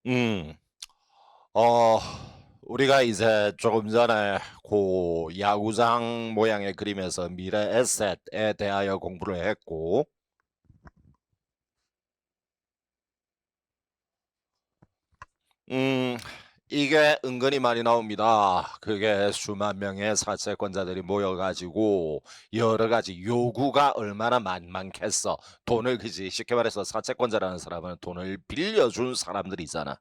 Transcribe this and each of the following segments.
음, 어, 우리가 이제 조금 전에 야구장 모양의 그림에서 미래 에셋에 대하여 공부를 했고, 음, 이게 은근히 많이 나옵니다. 그게 수만 명의 사채권자들이 모여가지고 여러 가지 요구가 얼마나 많겠어. 돈을 그지 쉽게 말해서 사채권자라는 사람은 돈을 빌려준 사람들이잖아.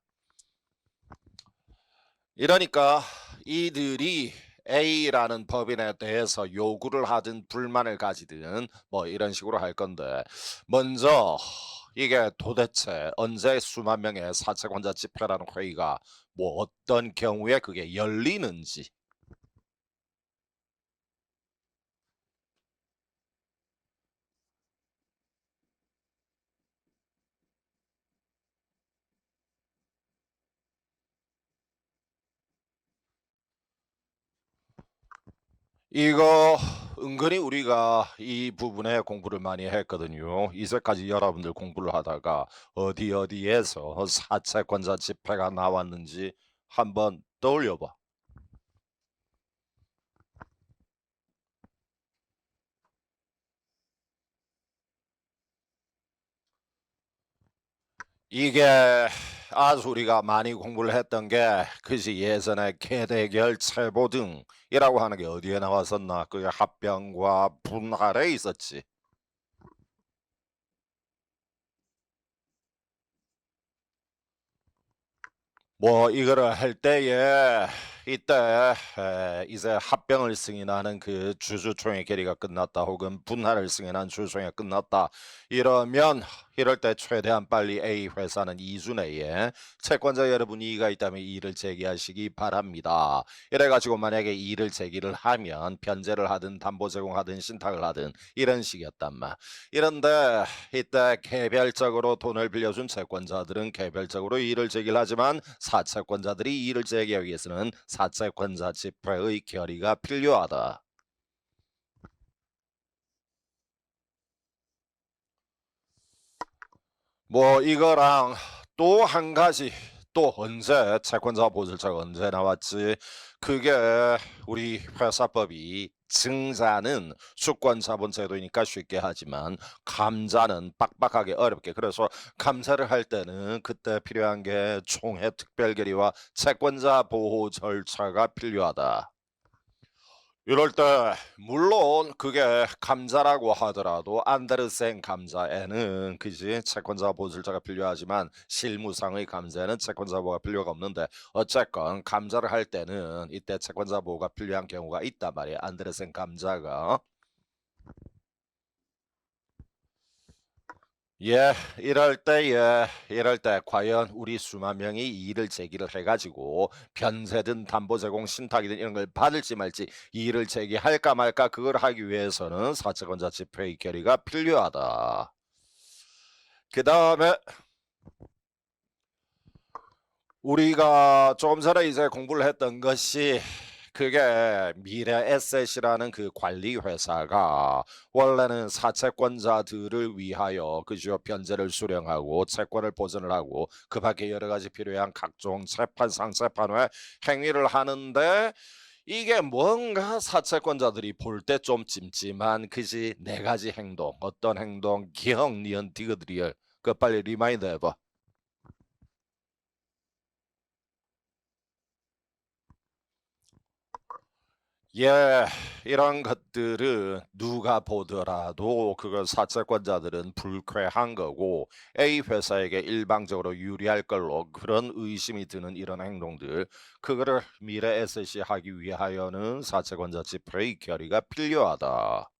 이러니까 이들이 A라는 법인에 대해서 요구를 하든 불만을 가지든 뭐 이런 식으로 할 건데 먼저 이게 도대체 언제 수만 명의 사채권자 집회라는 회의가 뭐 어떤 경우에 그게 열리는지. 이거 은근히 우리가 이 부분에 공부를 많이 했거든요. 이제까지 여러분들 공부를 하다가 어디 어디에서 사채권자 집회가 나왔는지 한번 떠올려봐. 이게 아주 우리가 많이 공부를 했던 게 그지 예전에 개대결 체보등이라고 하는 게 어디에 나왔었나? 그게 합병과 분할에 있었지. 뭐 이거를 할 때에 이때 이제 합병을 승인하는 그 주주총회 결의가 끝났다 혹은 분할을 승인한 주주총회가 끝났다 이러면 이럴 때 최대한 빨리 A 회사는 2주 내에 채권자 여러분 이의가 있다면 이의를 제기하시기 바랍니다. 이래가지고 만약에 이의를 제기를 하면 변제를 하든 담보 제공하든 신탁을 하든 이런 식이었단 말. 이런데 이때 개별적으로 돈을 빌려준 채권자들은 개별적으로 이의를 제기를 하지만 사채권자들이 이의를 제기하기 위해서는 사채권자 집회의 결의가 필요하다. 뭐 이거랑 또 한 가지 또 언제 채권자 보증자가 언제 나왔지? 그게 우리 회사법이 증자는 주권자본 제도이니까 쉽게 하지만 감자는 빡빡하게 어렵게 그래서 감사를 할 때는 그때 필요한 게 총회 특별결의와 채권자 보호 절차가 필요하다. 이럴 때 물론 그게 감자라고 하더라도 안데르센 감자에는 그지 채권자 보술자가 필요하지만 실무상의 감자에는 채권자 보호가 필요가 없는데 어쨌건 감자를 할 때는 이때 채권자 보호가 필요한 경우가 있단 말이에요. 안데르센 감자가 이럴 때 과연 우리 수만 명이 이의를 제기를 해가지고 변세든 담보 제공 신탁이든 이런 걸 받을지 말지 이의를 제기할까 말까 그걸 하기 위해서는 사채권자 집회의 결의가 필요하다. 그 다음에 우리가 조금 전에 이제 공부를 했던 것이 그게 미래 에셋이라는 그 관리 회사가 원래는 사채권자들을 위하여 그죠 변제를 수령하고 채권을 보전을 하고 그 밖에 여러 가지 필요한 각종 재판 상재판회 행위를 하는데 이게 뭔가 사채권자들이 볼 때 좀 찜찜한 그지 네 가지 행동 어떤 행동 기억 니은 디귿리얼 그 빨리 리마인드 해봐. 예, 이런 것들은 누가 보더라도 그걸 사채권자들은 불쾌한 거고 A 회사에게 일방적으로 유리할 걸로 그런 의심이 드는 이런 행동들 그거를 미래 에셋이 하기 위하여는 사채권자 집회의 결의가 필요하다.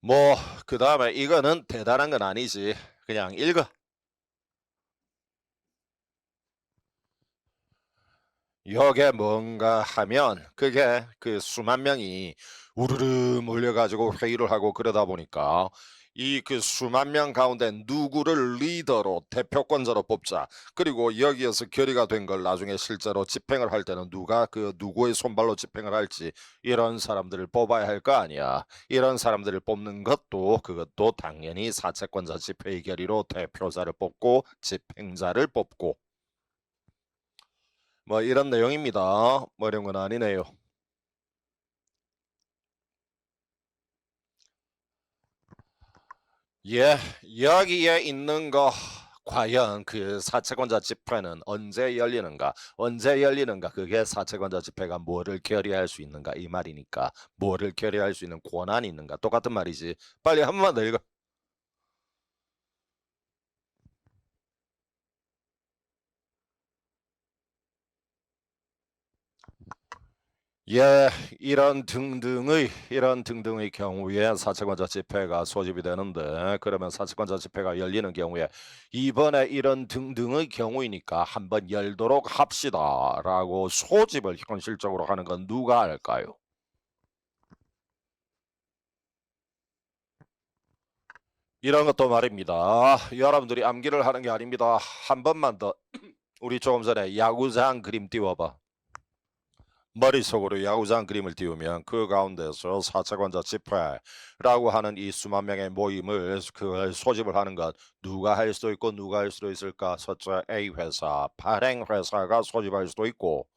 뭐 그 다음에 이거는 대단한 건 아니지. 그냥 읽어. 여기에 뭔가 하면 그게 그 수만 명이 우르르 몰려가지고 회의를 하고 그러다 보니까 이 그 수만 명 가운데 누구를 리더로 대표권자로 뽑자. 그리고 여기에서 결의가 된 걸 나중에 실제로 집행을 할 때는 누가 그 누구의 손발로 집행을 할지 이런 사람들을 뽑아야 할 거 아니야. 이런 사람들을 뽑는 것도 그것도 당연히 사채권자 집회의 결의로 대표자를 뽑고 집행자를 뽑고 뭐 이런 내용입니다. 뭐 이런 건 아니네요. 예, 여기에 있는 거 과연 그 사채권자 집회는 언제 열리는가? 언제 열리는가? 그게 사채권자 집회가 뭐를 결의할 수 있는가? 이 말이니까 뭐를 결의할 수 있는 권한이 있는가? 똑같은 말이지. 빨리 한 번만 더 읽어. 예, 이런 등등의 경우에 사채권자 집회가 소집이 되는데 그러면 사채권자 집회가 열리는 경우에 이번에 이런 등등의 경우이니까 한번 열도록 합시다라고 소집을 현실적으로 하는 건 누가 할까요? 이런 것도 말입니다. 여러분들이 암기를 하는 게 아닙니다. 한 번만 더 우리 조금 전에 야구장 그림 띄워봐. 머릿속으로 야구장 그림을 띄우면 그 가운데서 사채권자 집회라고 하는 이 수만 명의 모임을 그걸 소집을 하는 것 누가 할 수도 있고 누가 할 수도 있을까? 첫째 A 회사, 발행 회사가 소집할 수도 있고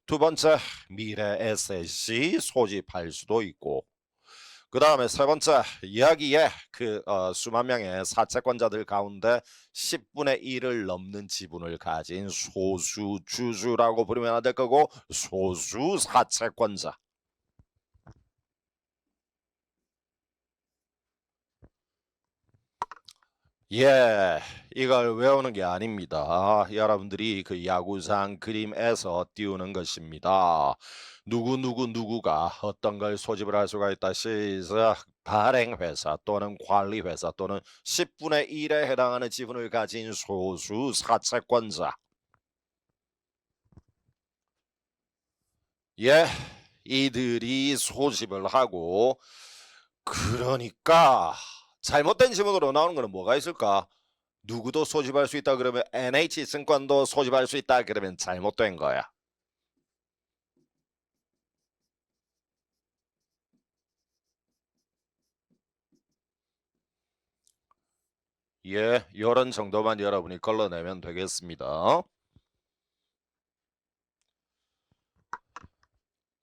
두 번째 미래 에셋이 소집할 수도 있고 그 다음에 세 번째 여기에 그 수만 명의 사채권자들 가운데 10분의 1을 넘는 지분을 가진 소수 주주라고 부르면 안 될 거고 소수 사채권자. 예, 이걸 외우는 게 아닙니다. 여러분들이 그 야구장 그림에서 띄우는 것입니다. 누구가 어떤 걸 소집을 할 수가 있다. 시작. 발행회사 또는 관리회사 또는 10분의 1에 해당하는 지분을 가진 소수 사채권자. 예, 이들이 소집을 하고 그러니까 잘못된 지분으로 나오는 거는 뭐가 있을까? 누구도 소집할 수 있다 그러면 NH 증권도 소집할 수 있다 그러면 잘못된 거야. 예, 이런 정도만 여러분이 걸러내면 되겠습니다.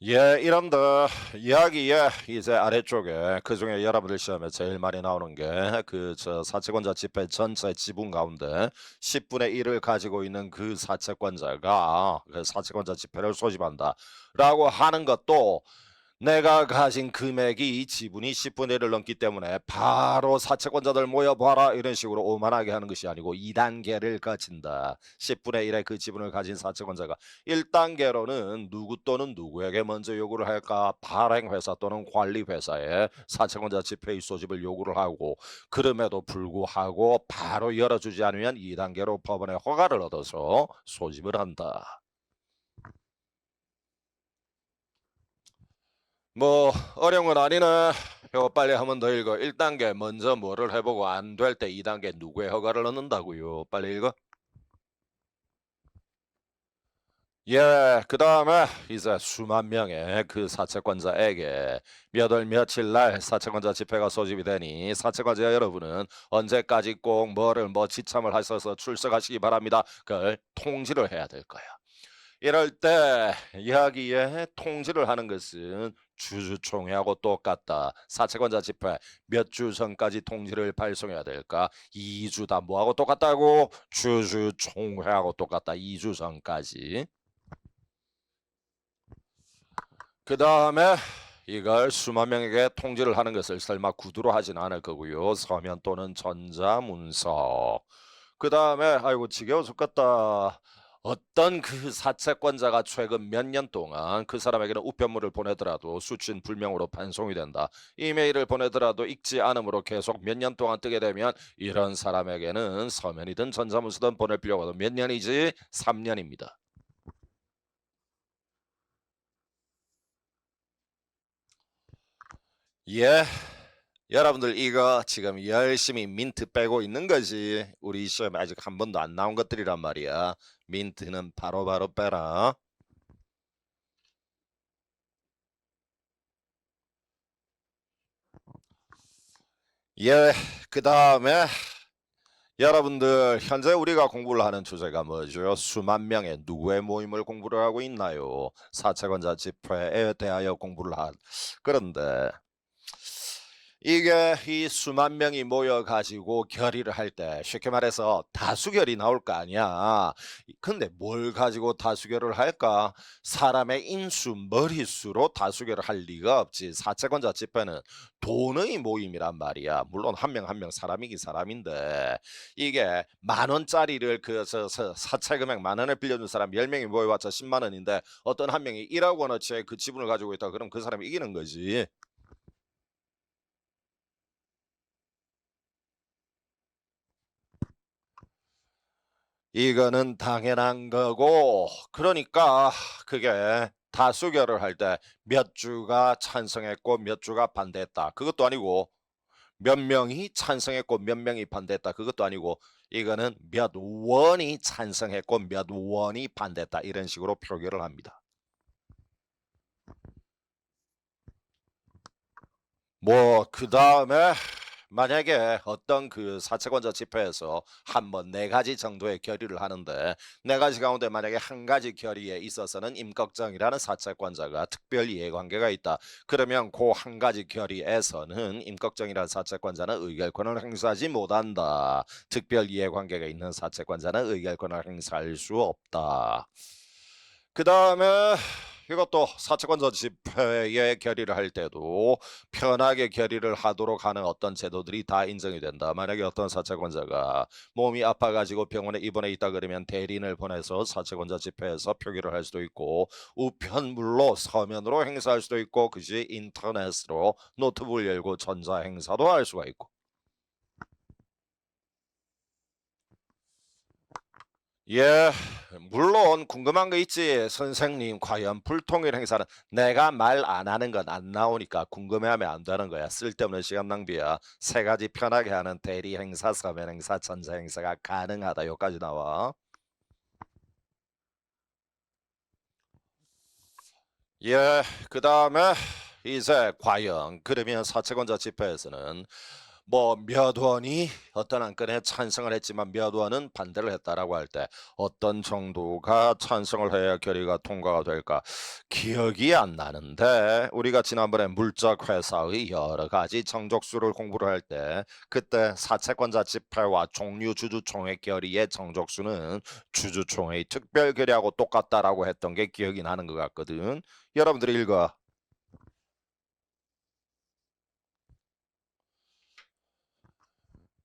예, 이런데 이야기에 이제 아래쪽에 그 중에 여러분들 시험에 제일 많이 나오는 게 그 저 사채권자 집회 전체 지분 가운데 10분의 1을 가지고 있는 그 사채권자가 그 사채권자 집회를 소집한다라고 하는 것도 내가 가진 금액이 지분이 10분의 1을 넘기 때문에 바로 사채권자들 모여봐라 이런 식으로 오만하게 하는 것이 아니고 2단계를 거친다. 10분의 1의 그 지분을 가진 사채권자가 1단계로는 누구 또는 누구에게 먼저 요구를 할까? 발행회사 또는 관리회사에 사채권자 집회의 소집을 요구를 하고 그럼에도 불구하고 바로 열어주지 않으면 2단계로 법원의 허가를 얻어서 소집을 한다. 뭐 어려운 건 아니네. 이거 빨리 한 번 더 읽어. 1단계 먼저 뭐를 해보고 안 될 때 2단계 누구의 허가를 얻는다고요. 빨리 읽어. 예, 그 다음에 이제 수만 명의 그 사채권자에게 몇 월 며칠 날 사채권자 집회가 소집이 되니 사채권자 여러분은 언제까지 꼭 뭐 지참을 하셔서 출석하시기 바랍니다. 그걸 통지를 해야 될 거야. 이럴 때 이야기에 통지를 하는 것은 주주총회하고 똑같다. 사채권자 집회 몇 주 전까지 통지를 발송해야 될까? 2주 다 뭐하고 똑같다고? 주주총회하고 똑같다. 2주 전까지. 그 다음에 이걸 수만 명에게 통지를 하는 것을 설마 구두로 하진 않을 거고요. 서면 또는 전자문서. 그 다음에 아이고 지겨워 죽겠다. 어떤 그 사채권자가 최근 몇 년 동안 그 사람에게는 우편물을 보내더라도 수친 불명으로 반송이 된다. 이메일을 보내더라도 읽지 않음으로 계속 몇 년 동안 뜨게 되면 이런 사람에게는 서면이든 전자문서든 보낼 필요가 없어. 몇 년이지? 3년입니다. 예, 여러분들 이거 지금 열심히 민트 빼고 있는 거지. 우리 시험에 아직 한 번도 안 나온 것들이란 말이야. 민트는 바로바로 빼라. 예, 그 다음에 여러분들 현재 우리가 공부를 하는 주제가 뭐죠? 수만 명의 누구의 모임을 공부를 하고 있나요? 사채권자 집회에 대하여 공부를 한. 그런데 이게 이 수만 명이 모여 가지고 결의를 할 때 쉽게 말해서 다수결이 나올 거 아니야. 근데 뭘 가지고 다수결을 할까? 사람의 인수, 머릿수로 다수결을 할 리가 없지. 사채권자 집회는 돈의 모임이란 말이야. 물론 한 명 한 명 사람이긴 사람인데 이게 만 원짜리를 사채 금액 만 원을 빌려준 사람 10명이 모여봤자 10만 원인데 어떤 한 명이 1억 원어치의 그 지분을 가지고 있다. 그럼 그 사람이 이기는 거지. 이거는 당연한 거고, 그러니까 그게 다수결을 할 때 몇 주가 찬성했고 몇 주가 반대했다. 그것도 아니고 몇 명이 찬성했고 몇 명이 반대했다. 그것도 아니고 이거는 몇 원이 찬성했고 몇 원이 반대했다. 이런 식으로 표결을 합니다. 뭐 그 다음에 만약에 어떤 그 사채권자 집회에서 한번 네 가지 정도의 결의를 하는데 네 가지 가운데 만약에 한 가지 결의에 있어서는 임꺽정이라는 사채권자가 특별 이해관계가 있다. 그러면 그 한 가지 결의에서는 임꺽정이라는 사채권자는 의결권을 행사하지 못한다. 특별 이해관계가 있는 사채권자는 의결권을 행사할 수 없다. 그 다음에 이것도 사채권자 집회의 결의를 할 때도 편하게 결의를 하도록 하는 어떤 제도들이 다 인정이 된다. 만약에 어떤 사채권자가 몸이 아파가지고 병원에 입원해 있다 그러면 대리인을 보내서 사채권자 집회에서 표기를 할 수도 있고 우편물로 서면으로 행사할 수도 있고 그지 인터넷으로 노트북을 열고 전자 행사도 할 수가 있고. 예, 물론 궁금한 거 있지. 선생님, 과연 불통일 행사는 내가 말 안 하는 건 안 나오니까 궁금해하면 안 되는 거야. 쓸데없는 시간 낭비야. 세 가지 편하게 하는 대리 행사, 서면 행사, 전자 행사가 가능하다. 여기까지 나와. 예, 그 다음에 이제 과연 그러면 사채권자 집회에서는 뭐 몇 원이 어떤 안건에 찬성을 했지만 몇 원은 반대를 했다라고 할 때 어떤 정도가 찬성을 해야 결의가 통과가 될까 기억이 안 나는데 우리가 지난번에 물적 회사의 여러 가지 정족수를 공부를 할 때 그때 사채권자 집회와 종류 주주총회 결의의 정족수는 주주총회의 특별 결의하고 똑같다라고 했던 게 기억이 나는 것 같거든. 여러분들이 읽어.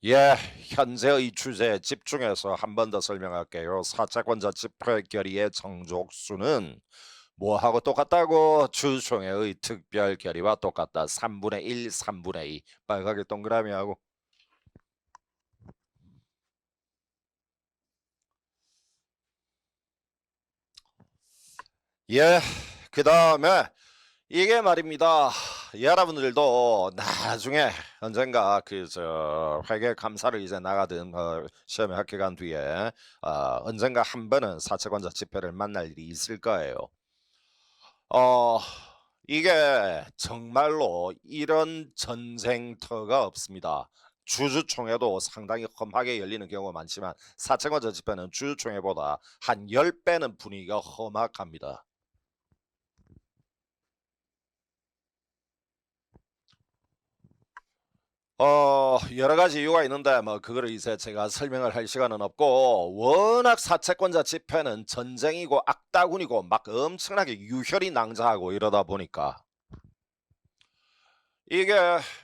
예, 현재의 주제에 집중해서 한 번 더 설명할게요. 사채권자 집회 결의의 정족수는 뭐하고 똑같다고? 주총회의 특별 결의와 똑같다. 3분의 1, 3분의 2. 빨갛게 동그라미하고. 예, 그 다음에 이게 말입니다. 여러분들도 나중에 언젠가 그 저 회계 감사를 이제 나가든 시험에 합격한 뒤에 언젠가 한 번은 사채권자 집회를 만날 일이 있을 거예요. 어 이게 정말로 이런 전쟁터가 없습니다. 주주총회도 상당히 험하게 열리는 경우가 많지만 사채권자 집회는 주주총회보다 한 10배는 분위기가 험악합니다. 여러 가지 이유가 있는데 뭐 그거를 이제 제가 설명을 할 시간은 없고 워낙 사채권자 집회는 전쟁이고 악다군이고 막 엄청나게 유혈이 낭자하고 이러다 보니까 이게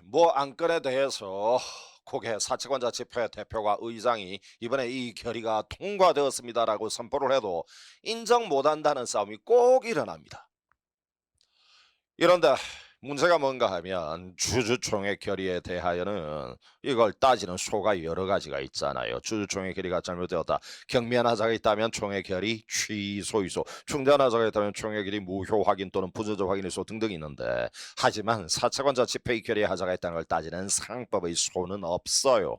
뭐 안건에 대해서 그게 사채권자 집회 대표가 의장이 이번에 이 결의가 통과되었습니다라고 선포를 해도 인정 못한다는 싸움이 꼭 일어납니다. 이런데 문제가 뭔가 하면 주주총회 결의에 대하여는 이걸 따지는 소가 여러 가지가 있잖아요. 주주총회 결의가 잘못되었다. 경미한 하자가 있다면 총회 결의 취소이소, 중대한 하자가 있다면 총회 결의 무효 확인 또는 부조적 확인이소 등등 있는데, 하지만 사채권자 집회의 결의에 하자가 있다는 걸 따지는 상법의 소는 없어요.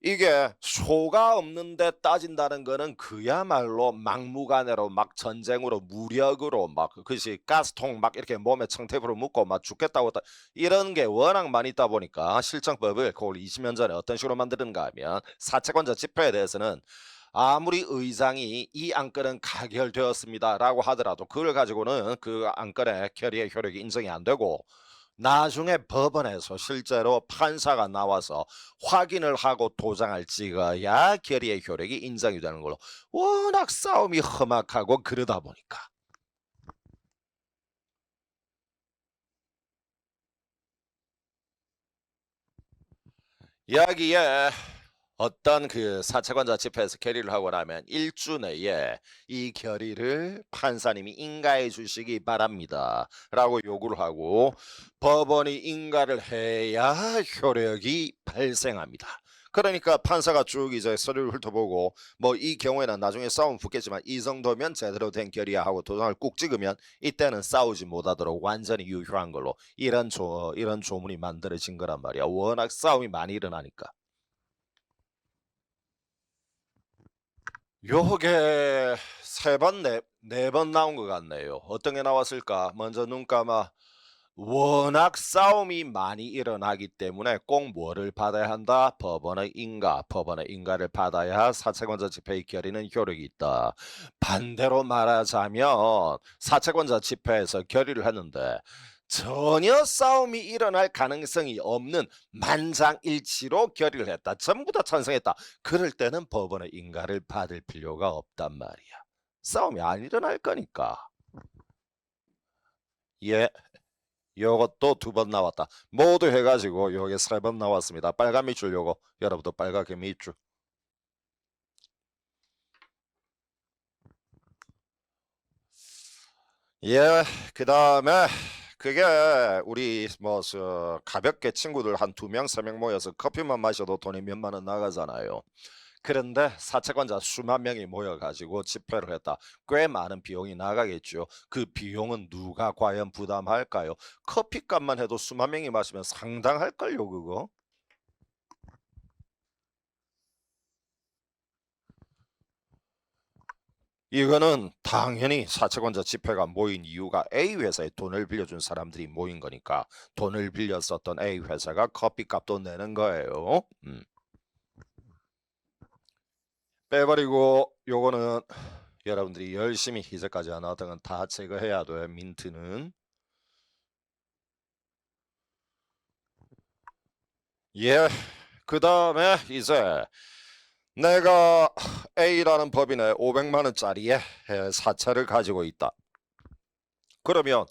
이게 소가 없는데 따진다는 거는 그야말로 막무가내로 막 전쟁으로 무력으로 막 그것이 가스통 막 이렇게 몸에 청테이프로 묶고 막 죽겠다고 이런 게 워낙 많이 있다 보니까 실정법을 거의 20년 전에 어떤 식으로 만드는가 하면 사채권자 집회에 대해서는 아무리 의장이 이 안건은 가결되었습니다라고 하더라도 그걸 가지고는 그 안건의 결의의 효력이 인정이 안 되고, 나중에 법원에서 실제로 판사가 나와서 확인을 하고 도장을 찍어야 결의의 효력이 인정이 되는 걸로, 워낙 싸움이 험악하고 그러다 보니까 여기에 어떤 그 사채권자 집회에서 결의를 하고 나면 1주 내에 이 결의를 판사님이 인가해 주시기 바랍니다 라고 요구를 하고, 법원이 인가를 해야 효력이 발생합니다. 그러니까 판사가 쭉 이제 서류를 훑어보고 뭐 이 경우에는 나중에 싸움 붙겠지만 이 정도면 제대로 된 결의야 하고 도장을 꾹 찍으면 이때는 싸우지 못하도록 완전히 유효한 걸로 이런 조문이 만들어진 거란 말이야. 워낙 싸움이 많이 일어나니까. 요게 네 번 나온 것 같네요. 어떤 게 나왔을까? 먼저 눈 감아. 워낙 싸움이 많이 일어나기 때문에 꼭 뭐를 받아야 한다? 법원의 인가. 법원의 인가를 받아야 사채권자 집회의 결의는 효력이 있다. 반대로 말하자면 사채권자 집회에서 결의를 했는데 전혀 싸움이 일어날 가능성이 없는 만장일치로 결의를 했다. 전부 다 찬성했다. 그럴 때는 법원의 인가를 받을 필요가 없단 말이야. 싸움이 안 일어날 거니까. 예. 요것도 2번 나왔다. 모두 해가지고 요게 3번 나왔습니다. 빨간 밑줄 요거 여러분도 빨갛게 밑줄. 예, 그 다음에 그게 우리 뭐 가볍게 친구들 한 2명 3명 모여서 커피만 마셔도 돈이 몇만 원 나가잖아요. 그런데 사채권자 수만 명이 모여가지고 집회를 했다. 꽤 많은 비용이 나가겠죠. 그 비용은 누가 과연 부담할까요? 커피값만 해도 수만 명이 마시면 상당할걸요, 그거? 이거는 당연히 사채권자 집회가 모인 이유가 A 회사에 돈을 빌려준 사람들이 모인 거니까 돈을 빌렸었던 A 회사가 커피값도 내는 거예요. 빼버리고 요거는 여러분들이 열심히 이제까지 안 나왔던 건 다 제거해야 돼. 민트는. 예, 그 다음에 이제 내가 A라는 법인에 500만 원짜리의 사채를 가지고 있다. 그러면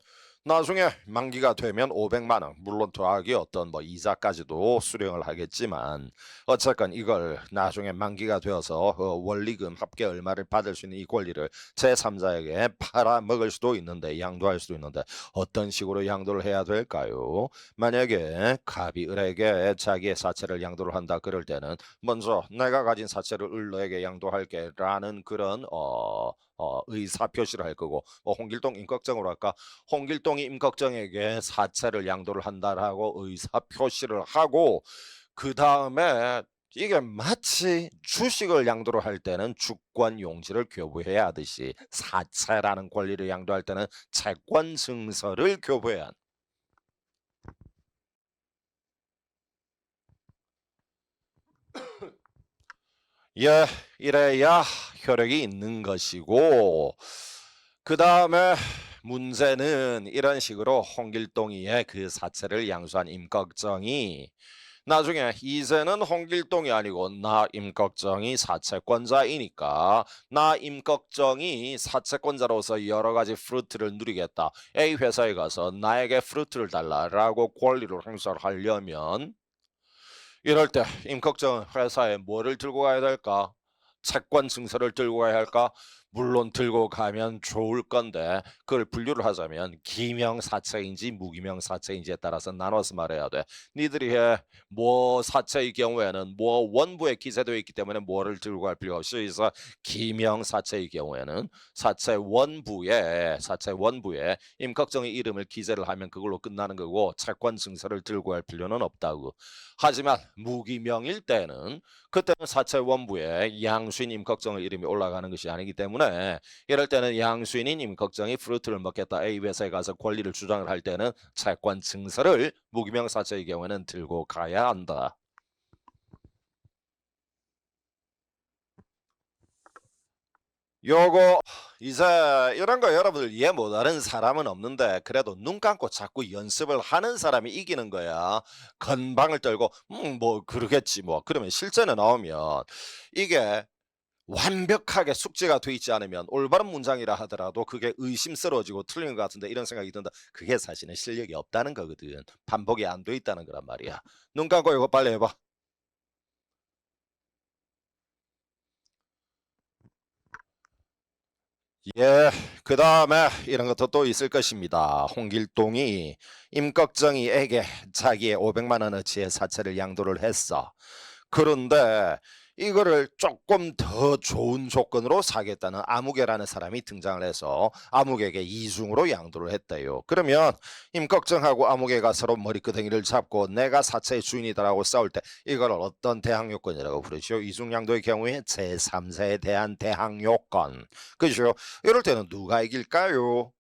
나중에 만기가 되면 500만 원, 물론 더하기 어떤 뭐 이자까지도 수령을 하겠지만 어쨌건 이걸 나중에 만기가 되어서 원리금 합계 얼마를 받을 수 있는 이 권리를 제3자에게 팔아먹을 수도 있는데, 양도할 수도 있는데 어떤 식으로 양도를 해야 될까요? 만약에 갑이 을에게 자기의 사채를 양도를 한다 그럴 때는 먼저 내가 가진 사채를 을너에게 양도할게 라는 그런 의사 표시를 할 거고, 홍길동 임꺽정으로 할까? 홍길동이 임꺽정에게 사채를 양도를 한다라고 의사 표시를 하고, 그 다음에 이게 마치 주식을 양도를 할 때는 주권 용지를 교부해야 하듯이 사채라는 권리를 양도할 때는 채권 증서를 교부해야 한다. 예, 이래야 효력이 있는 것이고, 그 다음에 문제는 이런 식으로 홍길동이의 그 사채를 양수한 임꺽정이 나중에 이제는 홍길동이 아니고 나 임꺽정이 사채권자이니까 나 임꺽정이 사채권자로서 여러 가지 프루트를 누리겠다. A 회사에 가서 나에게 프루트를 달라라고 권리를 행사를 하려면 이럴 때 임꺽정 회사에 뭐를 들고 가야 될까? 채권 증서를 들고 가야 할까? 물론 들고 가면 좋을 건데 그걸 분류를 하자면 기명사체인지 무기명사체인지에 따라서 나눠서 말해야 돼. 니들이 해 뭐 사체의 경우에는 뭐 원부에 기재되어 있기 때문에 뭐를 들고 갈 필요 없이 있어. 기명사체의 경우에는 사체 원부에 임꺽정의 이름을 기재를 하면 그걸로 끝나는 거고 채권 증서를 들고 갈 필요는 없다고. 하지만 무기명일 때는 그때는 사체 원부에 양수인 임꺽정의 이름이 올라가는 것이 아니기 때문에 이럴 때는 양수인인 임꺽정이 프루트를 먹겠다 A 회사에 가서 권리를 주장을 할 때는 채권 증서를 무기명 사체의 경우에는 들고 가야 한다. 요거 이제 이런 거 여러분들 이해 못하는 사람은 없는데 그래도 눈 감고 자꾸 연습을 하는 사람이 이기는 거야. 건방을 떨고 뭐 그러겠지 뭐. 그러면 실전에 나오면 이게 완벽하게 숙지가 돼 있지 않으면 올바른 문장이라 하더라도 그게 의심스러워지고 틀린 것 같은데 이런 생각이 든다. 그게 사실은 실력이 없다는 거거든. 반복이 안 돼 있다는 거란 말이야. 눈 감고 이거 빨리 해봐. 예, 그 다음에 이런 것도 또 있을 것입니다. 홍길동이 임꺽정이에게 자기의 500만 원어치의 사채를 양도를 했어. 그런데 이거를 조금 더 좋은 조건으로 사겠다는 아무개라는 사람이 등장을 해서 아무개에게 이중으로 양도를 했대요. 그러면 임꺽정하고 아무개가 서로 머리끄댕이를 잡고 내가 사채의 주인이다라고 싸울 때 이걸 어떤 대항 요건이라고 부르죠? 이중양도의 경우에 제3세에 대한 대항 요건. 그죠? 이럴 때는 누가 이길까요?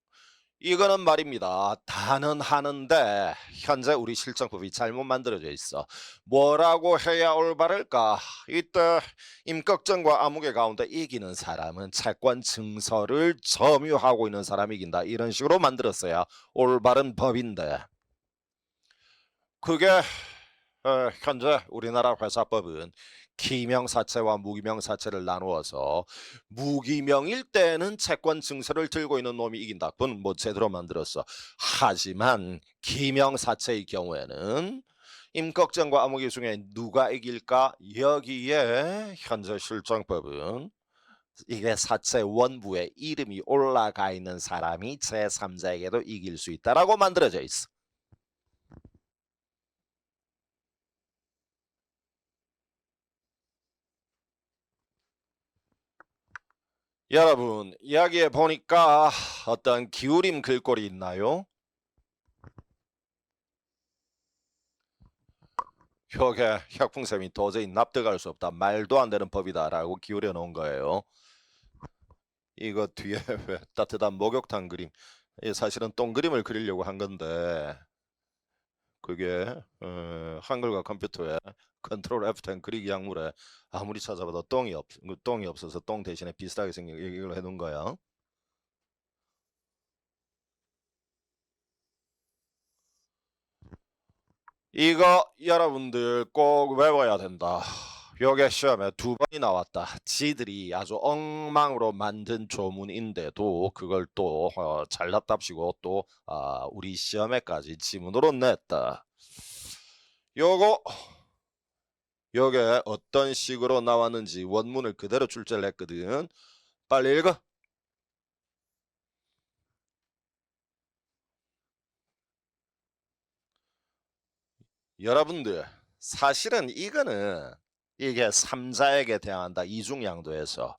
이거는 말입니다. 다는 하는데 현재 우리 실정법이 잘못 만들어져 있어. 뭐라고 해야 올바를까? 이때 임꺽정과 아무개 가운데 이기는 사람은 채권 증서를 점유하고 있는 사람이 이긴다. 이런 식으로 만들었어야 올바른 법인데 그게 현재 우리나라 회사법은 기명사체와 무기명사체를 나누어서 무기명일 때는 채권 증서를 들고 있는 놈이 이긴다. 그건 뭐 제대로 만들었어. 하지만 기명사체의 경우에는 임꺽정과 아무개 중에 누가 이길까? 여기에 현재 실정법은 이게 사체 원부에 이름이 올라가 있는 사람이 제3자에게도 이길 수 있다라고 만들어져 있어. 여러분 이야기해 보니까 어떤 기울임 글꼴이 있나요? 혁에 혁풍쌤이 도저히 납득할 수 없다. 말도 안 되는 법이다라고 기울여 놓은 거예요. 이거 뒤에 왜 따뜻한 목욕탕 그림. 사실은 동그림을 그리려고 한 건데 그게 한글과 컴퓨터에 컨트롤 F10 그리기 약물에 아무리 찾아봐도 똥이 없어서 똥 대신에 비슷하게 생긴 이걸 해놓은 거야. 이거 여러분들 꼭 외워야 된다. 요게 시험에 2번이 나왔다. 지들이 아주 엉망으로 만든 조문인데도 그걸 또 잘났답시고 또 우리 시험에까지 지문으로 냈다. 요거 요게 어떤 식으로 나왔는지 원문을 그대로 출제를 했거든. 빨리 읽어. 여러분들 사실은 이거는 이게 3자에게 대항한다. 이중양도에서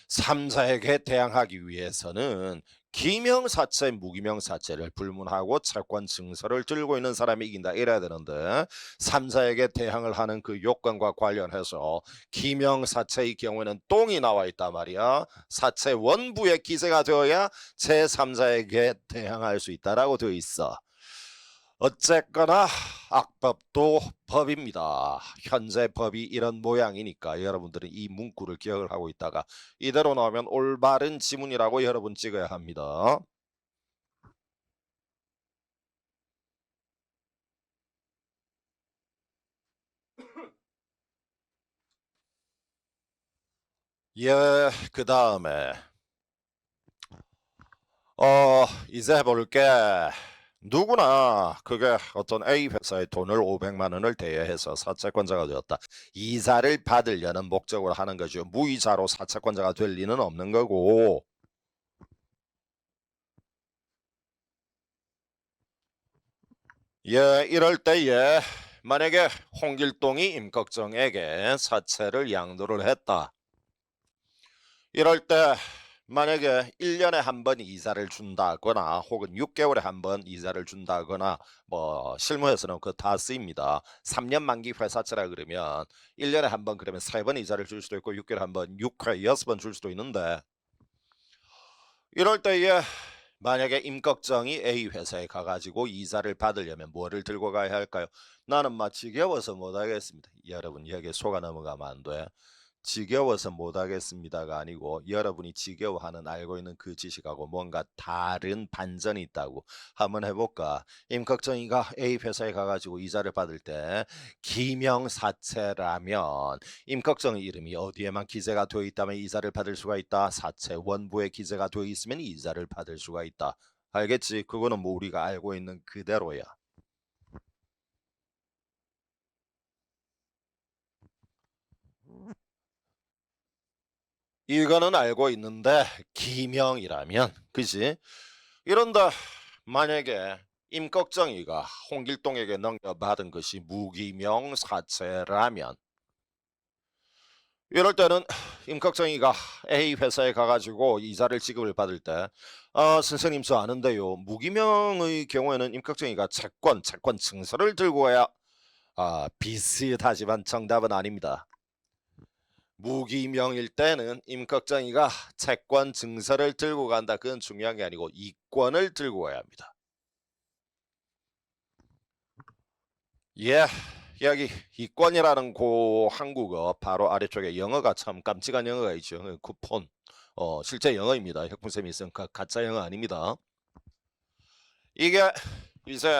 3자에게 대항하기 위해서는 기명사체, 무기명사체를 불문하고 채권 증서를 들고 있는 사람이 이긴다. 이래야 되는데 3자에게 대항을 하는 그 요건과 관련해서 기명사체의 경우에는 똥이 나와 있단 말이야. 사체 원부에 기재가 되어야 제3자에게 대항할 수 있다라고 되어 있어. 어쨌거나 악법도 법입니다. 현재 법이 이런 모양이니까 여러분들은 이 문구를 기억을 하고 있다가 이대로 나오면 올바른 지문이라고 여러분 찍어야 합니다. 예, 그 다음에 이제 해볼게. 누구나 그게 어떤 A 회사에 돈을 500만 원을 대여해서 사채권자가 되었다. 이자를 받으려는 목적으로 하는 거죠. 무이자로 사채권자가 될 리는 없는 거고. 예, 이럴 때에 만약에 홍길동이 임꺽정에게 사채를 양도를 했다. 이럴 때 만약에 1년에 한 번 이자를 준다거나 혹은 6개월에 한 번 이자를 준다거나 뭐 실무에서는 그 다 쓰입니다. 3년 만기 회사채라 그러면 1년에 한 번 그러면 3번 이자를 줄 수도 있고 6개월에 한 번 6회 6번 줄 수도 있는데 이럴 때에 만약에 임꺽정이 A 회사에 가가지고 이자를 받으려면 뭐를 들고 가야 할까요? 나는 막 지겨워서 못하겠습니다. 여러분 여기에 속아 넘어가면 안 돼. 지겨워서 못하겠습니다가 아니고 여러분이 지겨워하는 알고 있는 그 지식하고 뭔가 다른 반전이 있다고 한번 해볼까? 임꺽정이가 A 회사에 가가지고 이자를 받을 때 기명사채라면 임꺽정의 이름이 어디에만 기재가 되어 있다면 이자를 받을 수가 있다. 사채 원부에 기재가 되어 있으면 이자를 받을 수가 있다. 알겠지? 그거는 뭐 우리가 알고 있는 그대로야. 이거는 알고 있는데 기명이라면 그지? 이런다 만약에 임꺽정이가 홍길동에게 넘겨받은 것이 무기명 사채라면 이럴 때는 임꺽정이가 A 회사에 가가지고 이자를 지급을 받을 때 선생님 저 아는데요 무기명의 경우에는 임꺽정이가 채권 증서를 들고 가야 비슷하지만 정답은 아닙니다. 무기명일 때는 임꺽정이가 채권 증서를 들고 간다. 그건 중요한 게 아니고 이권을 들고 가야 합니다. 예, 여기 이권이라는 고 한국어 바로 아래쪽에 영어가 참 깜찍한 영어가 있죠. 쿠폰. 실제 영어입니다. 혁분쌤이 쓴 가짜 영어 아닙니다. 이게 이제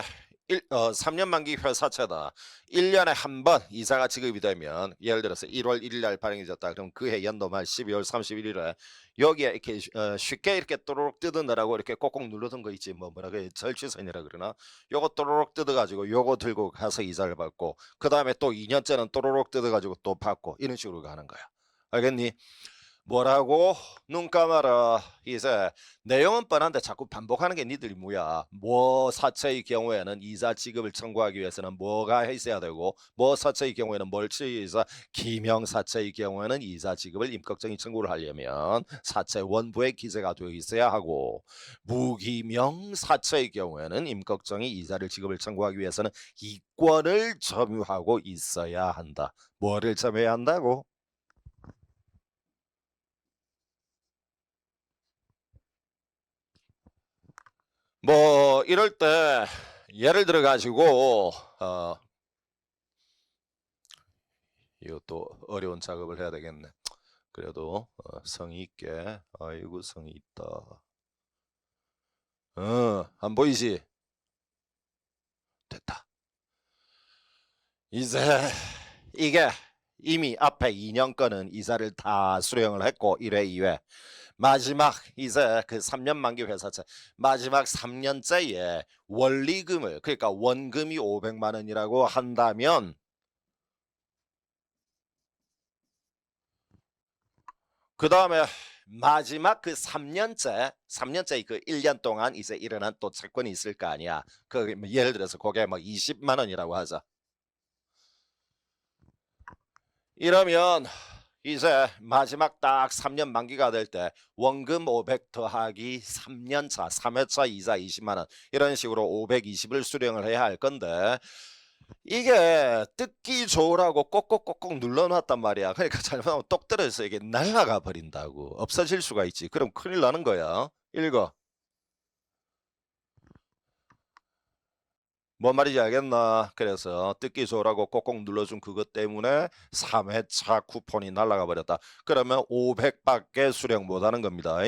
3년 만기 회사채다. 1년에 한 번 이자가 지급이 되면 예를 들어서 1월 1일 날 발행해졌다. 그럼 그해 연도 말 12월 31일에 여기에 이렇게 쉽게 이렇게 또로록 뜯어내라고 이렇게 꼭꼭 눌러둔 거 있지. 뭐라 그래 절취선이라 그러나 요거 또로록 뜯어가지고 요거 들고 가서 이자를 받고 그 다음에 또 2년째는 또로록 뜯어가지고 또 받고 이런 식으로 가는 거야. 알겠니? 뭐라고? 눈 감아라. 이제 내용은 뻔한데 자꾸 반복하는 게 니들이 뭐야. 뭐 사채의 경우에는 이자 지급을 청구하기 위해서는 뭐가 있어야 되고 뭐 사채의 경우에는 멀치이자 기명 사채의 경우에는 이자 지급을 임꺽정이 청구를 하려면 사채 원부에 기재가 되어 있어야 하고 무기명 사채의 경우에는 임꺽정이 이자를 지급을 청구하기 위해서는 이권을 점유하고 있어야 한다. 뭐를 점유해야 한다고? 뭐 이럴 때 예를 들어 가지고 이것도 어려운 작업을 해야 되겠네. 그래도 성의 있게 아이고 성의 있다. 안 보이지? 됐다. 이제 이게 이미 앞에 2년 거는 이자를 다 수령을 했고 1회 2회 마지막 이제 그 3년 만기 회사채 마지막 3년째에 원리금을 그러니까 원금이 500만 원이라고 한다면 그 다음에 마지막 그 3년째 그 1년 동안 이제 일어난 또 채권이 있을 거 아니야. 그 예를 들어서 그게 뭐 20만 원이라고 하자. 이러면 이제 마지막 딱 3년 만기가 될 때 원금 500 더하기 3년 차, 3회차 이자 20만 원 이런 식으로 520을 수령을 해야 할 건데 이게 뜯기 좋으라고 꼭꼭꼭꼭 눌러놨단 말이야. 그러니까 잘못하면 똑 떨어져서 이게 날아가 버린다고. 없어질 수가 있지. 그럼 큰일 나는 거야. 읽어. 뭔 말인지 알겠나? 그래서 뜯기 좋으라고 꼭꼭 눌러준 그것 때문에 3회차 쿠폰이 날아가 버렸다. 그러면 500밖에 수령 못하는 겁니다.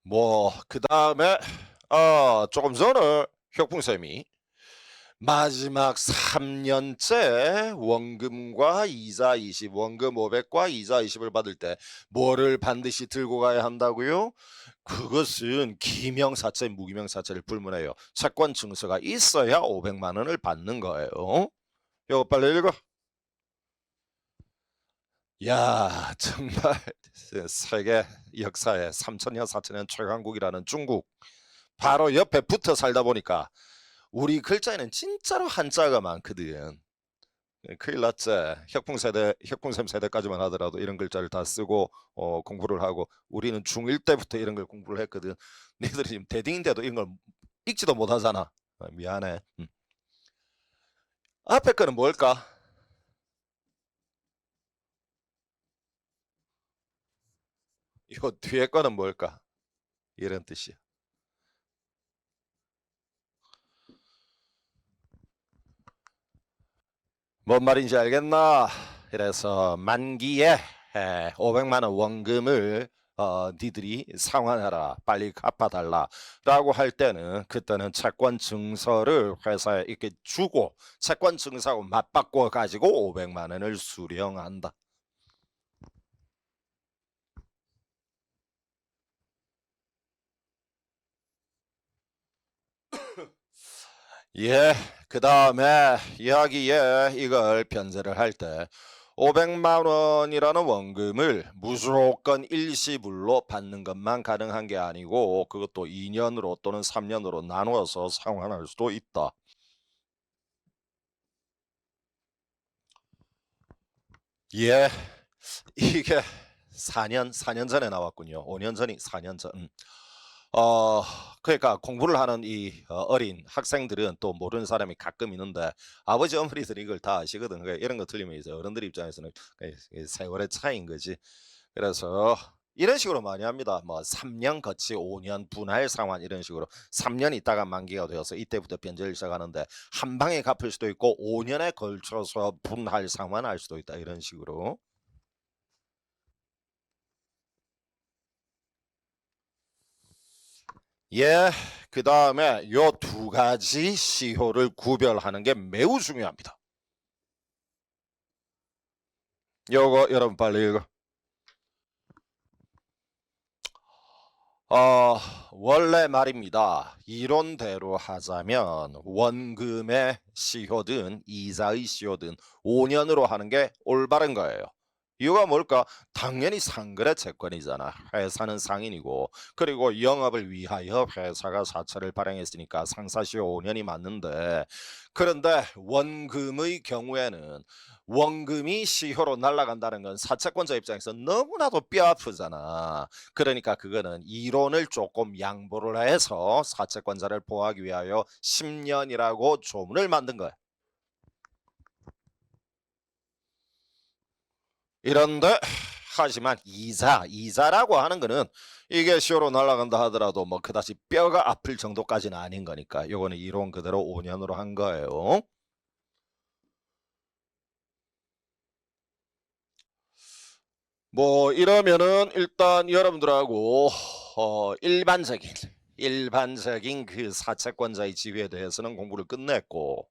뭐 그 다음에 조금 전에 혁풍쌤이 마지막 3년째 원금과 이자 20, 원금 500과 이자 20을 받을 때 뭐를 반드시 들고 가야 한다고요? 그것은 기명사채, 무기명사채를 불문해요. 채권 증서가 있어야 500만 원을 받는 거예요. 이거 빨리 읽어. 야, 정말 세계 역사에 3천년, 4천년 최강국이라는 중국 바로 옆에 붙어 살다 보니까 우리 글자에는 진짜로 한자가 많거든. 큰일 났지. 혁풍샘 세대까지만 하더라도 이런 글자를 다 쓰고 공부를 하고 우리는 중1 때부터 이런 걸 공부를 했거든. 니들이 지금 대딩인데도 이런 걸 읽지도 못하잖아. 미안해. 앞에 거는 뭘까? 이거 뒤에 거는 뭘까? 이런 뜻이야. 뭔 말인지 알겠나? 그래서 만기에 500만 원 원금을 니들이 상환해라, 빨리 갚아달라라고 할 때는 그때는 채권 증서를 회사에 이렇게 주고 채권 증서하고 맞바꿔 가지고 500만 원을 수령한다. 예, 그 다음에 이야기에 이걸 변제를 할 때 500만 원이라는 원금을 무조건 일시불로 받는 것만 가능한 게 아니고 그것도 2년으로 또는 3년으로 나누어서 상환할 수도 있다. 예, 이게 4년 전에 나왔군요. 5년 전이 4년 전. 어, 그러니까 공부를 하는 이 어린 학생들은 또 모르는 사람이 가끔 있는데 아버지 어머니들이 이걸 다 아시거든. 그러니까 이런 거 틀리면 이제 어른들 입장에서는 세월의 차이인 거지. 그래서 이런 식으로 많이 합니다. 뭐 3년 거치 5년 분할 상환 이런 식으로 3년 있다가 만기가 되어서 이때부터 변제를 시작하는데 한 방에 갚을 수도 있고 5년에 걸쳐서 분할 상환할 수도 있다 이런 식으로. 예, 그 다음에 요 두 가지 시효를 구별하는 게 매우 중요합니다. 요거 여러분 빨리 읽어. 원래 말입니다. 이론대로 하자면 원금의 시효든 이자의 시효든 5년으로 하는 게 올바른 거예요. 이유가 뭘까? 당연히 상거래 채권이잖아. 회사는 상인이고 그리고 영업을 위하여 회사가 사채를 발행했으니까 상사시효 5년이 맞는데 그런데 원금의 경우에는 원금이 시효로 날아간다는 건 사채권자 입장에서 너무나도 뼈아프잖아. 그러니까 그거는 이론을 조금 양보를 해서 사채권자를 보호하기 위하여 10년이라고 조문을 만든 거야. 이런데 하지만 이자라고 하는 거는 이게 시효로 날아간다 하더라도 뭐 그다지 뼈가 아플 정도까지는 아닌 거니까 요거는 이론 그대로 5년으로 한 거예요. 뭐 이러면은 일단 여러분들하고 일반적인 그 사채권자의 지위에 대해서는 공부를 끝냈고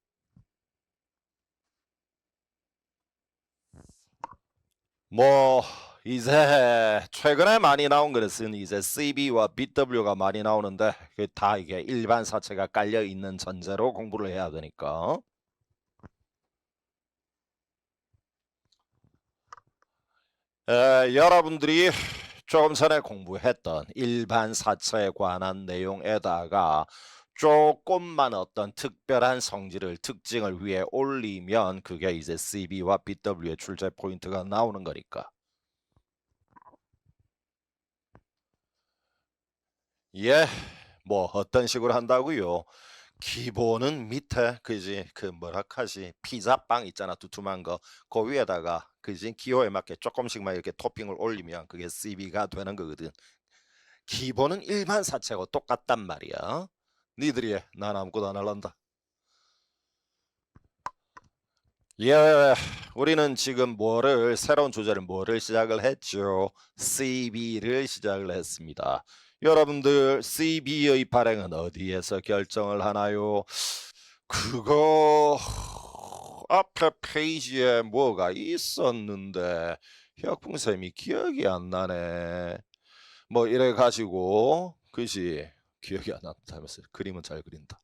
뭐 이제 최근에 많이 나온 것은 이제 CB와 BW가 많이 나오는데 다 이게 일반 사채가 깔려 있는 전제로 공부를 해야 되니까 여러분들이 조금 전에 공부했던 일반 사채에 관한 내용에다가 조금만 어떤 특별한 특징을 위해 올리면 그게 이제 CB와 BW의 출제 포인트가 나오는 거니까. 예, 뭐 어떤 식으로 한다고요? 기본은 밑에 그지 그 뭐라 하지 피자빵 있잖아 두툼한 거 그 위에다가 그지 기호에 맞게 조금씩만 이렇게 토핑을 올리면 그게 CB가 되는 거거든. 기본은 일반 사채하고 똑같단 말이야. 니들이 해. 난 아무것도 안 할란다. 예, 우리는 지금 새로운 주제를 뭐를 시작을 했죠? CB를 시작을 했습니다. 여러분들 CB의 발행은 어디에서 결정을 하나요? 그거 앞에 페이지에 뭐가 있었는데 혁풍쌤이 기억이 안 나네. 뭐 이래 가지고 그지 기억이 안 난다면서 그림은 잘 그린다.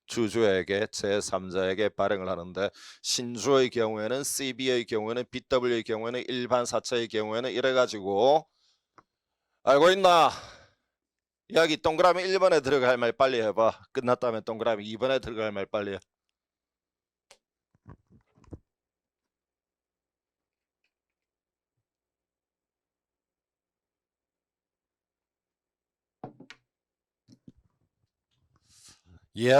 주주에게 제3자에게 발행을 하는데 신주의 경우에는 CB의 경우에는 BW의 경우에는 일반 사채의 경우에는 이래 가지고 알고 있나? 여기 동그라미 1번에 들어갈 말 빨리 해봐. 끝났다면 동그라미 2번에 들어갈 말 빨리 해. 예,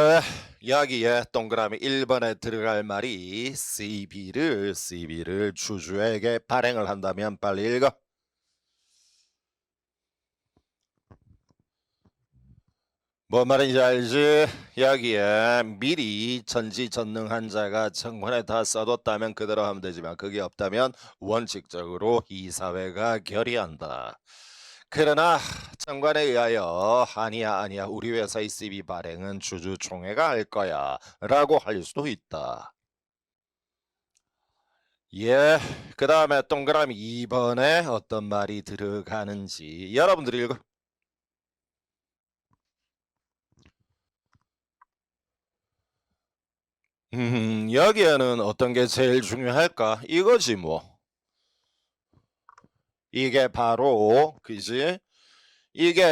여기에 동그라미 1번에 들어갈 말이 CB를 주주에게 발행을 한다면 빨리 읽어. 뭔 말인지 알지? 여기에 미리 전지전능한 자가 정문에 다 써뒀다면 그대로 하면 되지만 그게 없다면 원칙적으로 이사회가 결의한다. 그러나 정관에 의하여 아니야 우리 회사의 CB 발행은 주주총회가 할 거야 라고 할 수도 있다. 예, 그 다음에 동그라미 2번에 어떤 말이 들어가는지 여러분들이 읽어. 여기에는 어떤 게 제일 중요할까? 이거지 뭐. 이게 바로 그지? 이게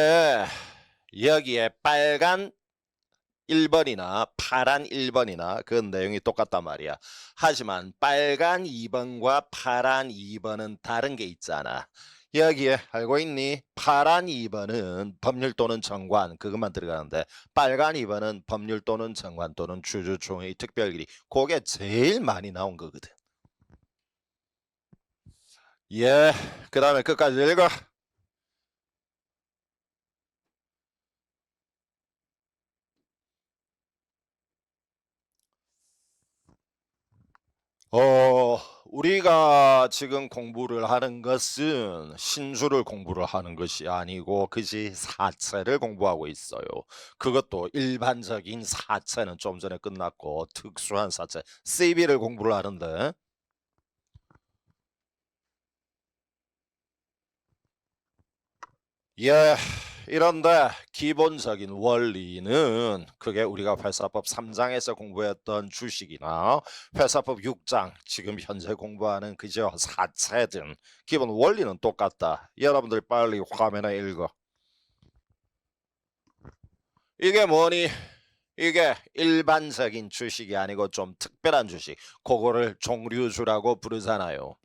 여기에 빨간 1번이나 파란 1번이나 그 내용이 똑같단 말이야. 하지만 빨간 2번과 파란 2번은 다른 게 있잖아. 여기에 알고 있니? 파란 2번은 법률 또는 정관 그것만 들어가는데 빨간 2번은 법률 또는 정관 또는 주주총회 특별기리 그게 제일 많이 나온 거거든. 예, 그 다음에 끝까지 읽어. 우리가 지금 공부를 하는 것은 신주를 공부를 하는 것이 아니고 그지 사채를 공부하고 있어요. 그것도 일반적인 사채는 좀 전에 끝났고 특수한 사채 CB를 공부를 하는데 예, 이런데 기본적인 원리는 그게 우리가 회사법 3장에서 공부했던 주식이나 회사법 6장 지금 현재 공부하는 그저 사채든 기본 원리는 똑같다. 여러분들 빨리 화면에 읽어. 이게 뭐니? 이게 일반적인 주식이 아니고 좀 특별한 주식. 그거를 종류주라고 부르잖아요.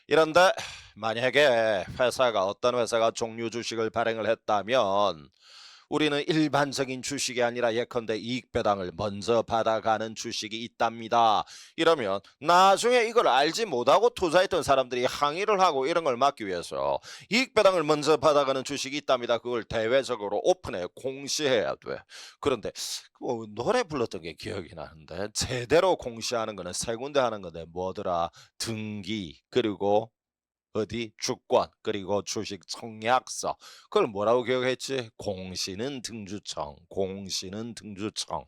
이런데 만약에 회사가 어떤 회사가 종류 주식을 발행을 했다면 우리는 일반적인 주식이 아니라 예컨대 이익 배당을 먼저 받아가는 주식이 있답니다. 이러면 나중에 이걸 알지 못하고 투자했던 사람들이 항의를 하고 이런 걸 막기 위해서 이익 배당을 먼저 받아가는 주식이 있답니다. 그걸 대외적으로 오픈해 공시해야 돼. 그런데 노래 불렀던 게 기억이 나는데 제대로 공시하는 거는 세 군데 하는 건데 뭐더라? 등기 그리고 어디 주권 그리고 주식 청약서 그걸 뭐라고 기억했지? 공시는 등주청 공시는 등주청.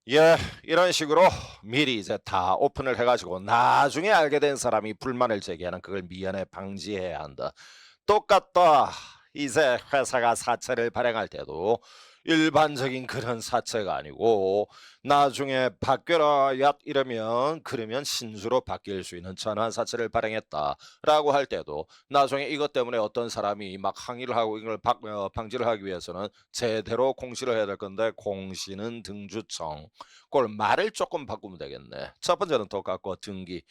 예, 이런 식으로 미리 이제 다 오픈을 해가지고 나중에 알게 된 사람이 불만을 제기하는 그걸 미연에 방지해야 한다. 똑같다. 이제 회사가 사채를 발행할 때도 일반적인 그런 사채가 아니고 나중에 바뀌어라 야 이러면 그러면 신주로 바뀔 수 있는 전환 사채를 발행했다라고 할 때도 나중에 이것 때문에 어떤 사람이 막 항의를 하고 이걸 방지를 하기 위해서는 제대로 공시를 해야 될 건데 공시는 등주청 그걸 말을 조금 바꾸면 되겠네. 첫 번째는 똑같고 등기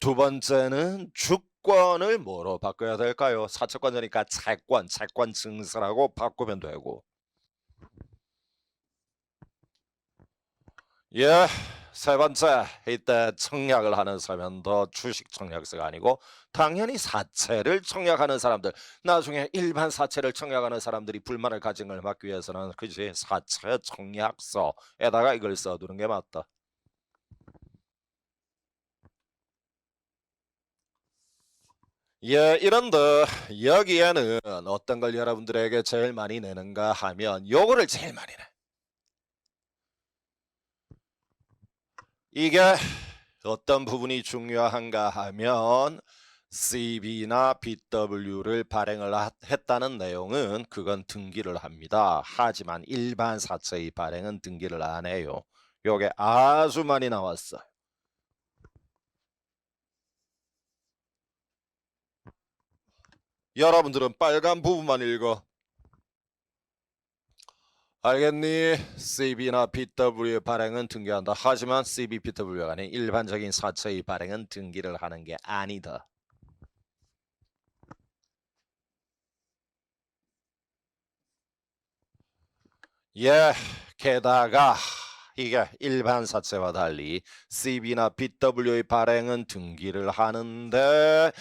두 번째는 주권을 뭐로 바꿔야 될까요? 사채권자니까 채권 증서라고 바꾸면 되고. 예, 세 번째 이때 청약을 하는 서면도 주식 청약서가 아니고 당연히 사채를 청약하는 사람들 나중에 일반 사채를 청약하는 사람들이 불만을 가진 걸 막기 위해서는 그지 사채 청약서에다가 이걸 써두는 게 맞다. 예, 이런데 여기에는 어떤 걸 여러분들에게 제일 많이 내는가 하면 요거를 제일 많이 내. 이게 어떤 부분이 중요한가 하면 CB나 BW를 발행을 했다는 내용은 그건 등기를 합니다. 하지만 일반 사채의 발행은 등기를 안 해요. 요게 아주 많이 나왔어요. 여러분들은 빨간 부분만 읽어. 알겠니? CB나 BW 발행은 등기한다. 하지만 CB, BW가 아닌 일반적인 사채의 발행은 등기를 하는 게 아니다. 예, 게다가 이게 일반 사채와 달리 CB나 BW의 발행은 등기를 하는데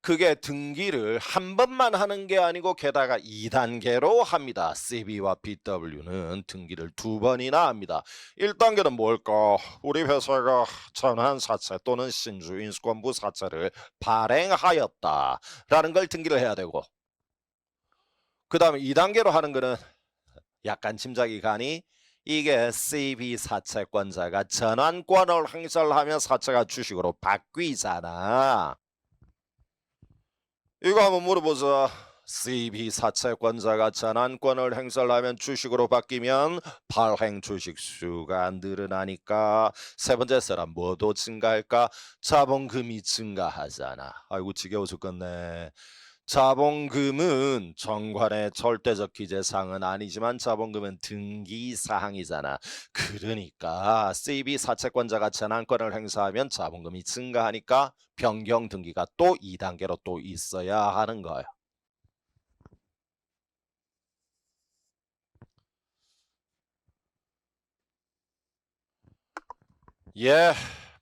그게 등기를 한 번만 하는 게 아니고 게다가 2단계로 합니다. CB와 BW는 등기를 2번이나 합니다. 1단계는 뭘까? 우리 회사가 전환사채 또는 신주 인수권부 사채를 발행하였다라는 걸 등기를 해야 되고 그 다음에 2단계로 하는 거는 약간 짐작이 가니 이게 CB 사채권자가 전환권을 행사를 하면 사채가 주식으로 바뀌잖아. 이거 한번 물어보자. CB 사채권자가 전환권을 행사를 하면 주식으로 바뀌면 발행 주식 수가 늘어나니까 세 번째 사람 뭐도 증가할까? 자본금이 증가하잖아. 아이고 지겨워 죽겠네. 자본금은 정관의 절대적 기재사항은 아니지만 자본금은 등기사항이잖아. 그러니까 CB 사채권자가 전환권을 행사하면 자본금이 증가하니까 변경 등기가 또 2단계로 또 있어야 하는 거야. 예,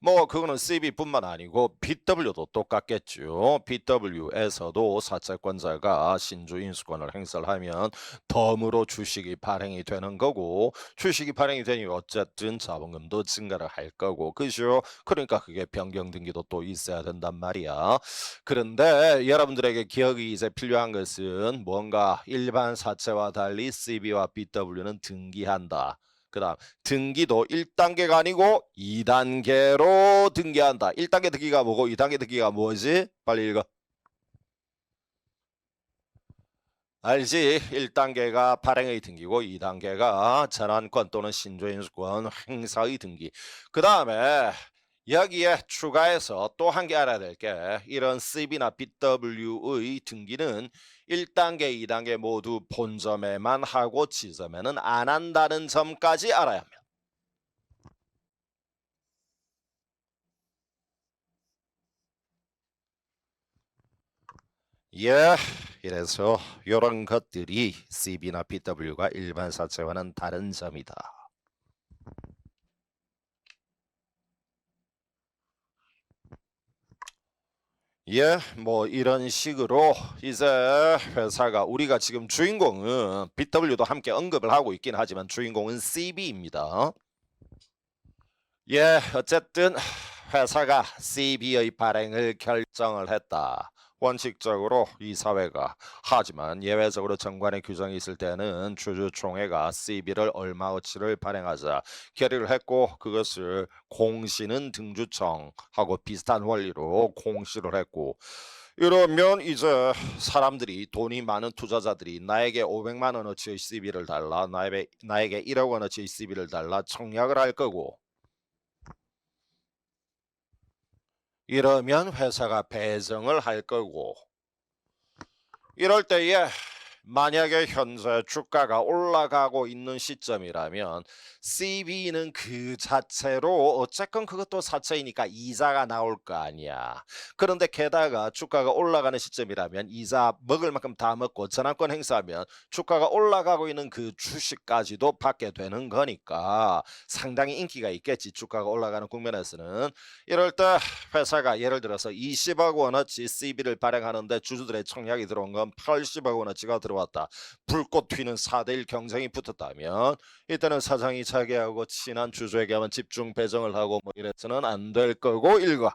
뭐 그거는 CB뿐만 아니고 BW도 똑같겠죠. BW에서도 사채권자가 신주 인수권을 행사를 하면 덤으로 주식이 발행이 되는 거고 주식이 발행이 되니 어쨌든 자본금도 증가를 할 거고 그죠? 그러니까 그게 변경 등기도 또 있어야 된단 말이야. 그런데 여러분들에게 기억이 이제 필요한 것은 뭔가 일반 사채와 달리 CB와 BW는 등기한다. 그 다음 등기도 1단계가 아니고 2단계로 등기한다. 1단계 등기가 뭐고 2단계 등기가 뭐지? 빨리 읽어. 알지? 1단계가 발행의 등기고 2단계가 전환권 또는 신조인수권 행사의 등기. 그 다음에 여기에 추가해서 또 한 개 알아야 될 게 이런 CB나 BW의 등기는 1단계, 2단계 모두 본점에만 하고 지점에는 안 한다는 점까지 알아야 합니다. 예, 이래서 이런 것들이 CB나 BW가 일반 사채와는 다른 점이다. 예, 뭐 이런 식으로 이제 회사가 우리가 지금 주인공은 BW도 함께 언급을 하고 있긴 하지만 주인공은 CB입니다. 예, 어쨌든 회사가 CB의 발행을 결정을 했다. 원칙적으로 이 사회가 하지만 예외적으로 정관의 규정이 있을 때는 주주총회가 CB를 얼마어치를 발행하자 결의를 했고 그것을 공시는 등주청하고 비슷한 원리로 공시를 했고 이러면 이제 사람들이 돈이 많은 투자자들이 나에게 500만 원어치의 CB를 달라 나에게 1억 원어치의 CB를 달라 청약을 할 거고 이러면 회사가 배정을 할 거고 이럴 때에 만약에 현재 주가가 올라가고 있는 시점이라면 CB는 그 자체로 어쨌건 그것도 사채이니까 이자가 나올 거 아니야. 그런데 게다가 주가가 올라가는 시점이라면 이자 먹을 만큼 다 먹고 전환권 행사하면 주가가 올라가고 있는 그 주식까지도 받게 되는 거니까 상당히 인기가 있겠지. 주가가 올라가는 국면에서는. 이럴 때 회사가 예를 들어서 20억 원어치 CB를 발행하는데 주주들의 청약이 들어온 건 80억 원어치가 들어왔다. 불꽃 튀는 4대1 경쟁이 붙었다면 이때는 사장이 자기하고 친한 주주에게만 집중 배정을 하고 뭐 이래서는 안 될 거고 일과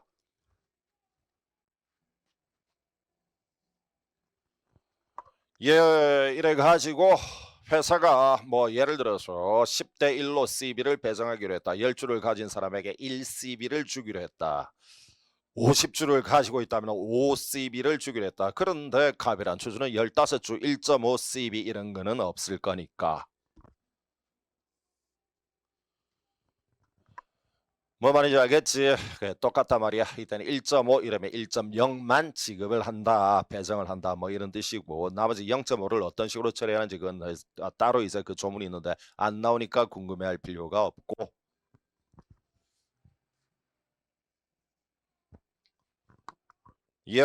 예, 이래 가지고 회사가 뭐 예를 들어서 10대 1로 CB를 배정하기로 했다. 10주를 가진 사람에게 1CB를 주기로 했다. 50주를 가지고 있다면 5CB를 주기로 했다. 그런데 가비란 추주는 15주 1.5CB 이런 거는 없을 거니까. 뭐 말인지 알겠지? 그래, 똑같단 말이야. 이때는 1.5 이러면 1.0만 지급을 한다, 배정을 한다, 뭐 이런 뜻이고, 나머지 0.5를 어떤 식으로 처리하는지 그건 따로 이제 그 조문이 있는데 안 나오니까 궁금해할 필요가 없고. 예,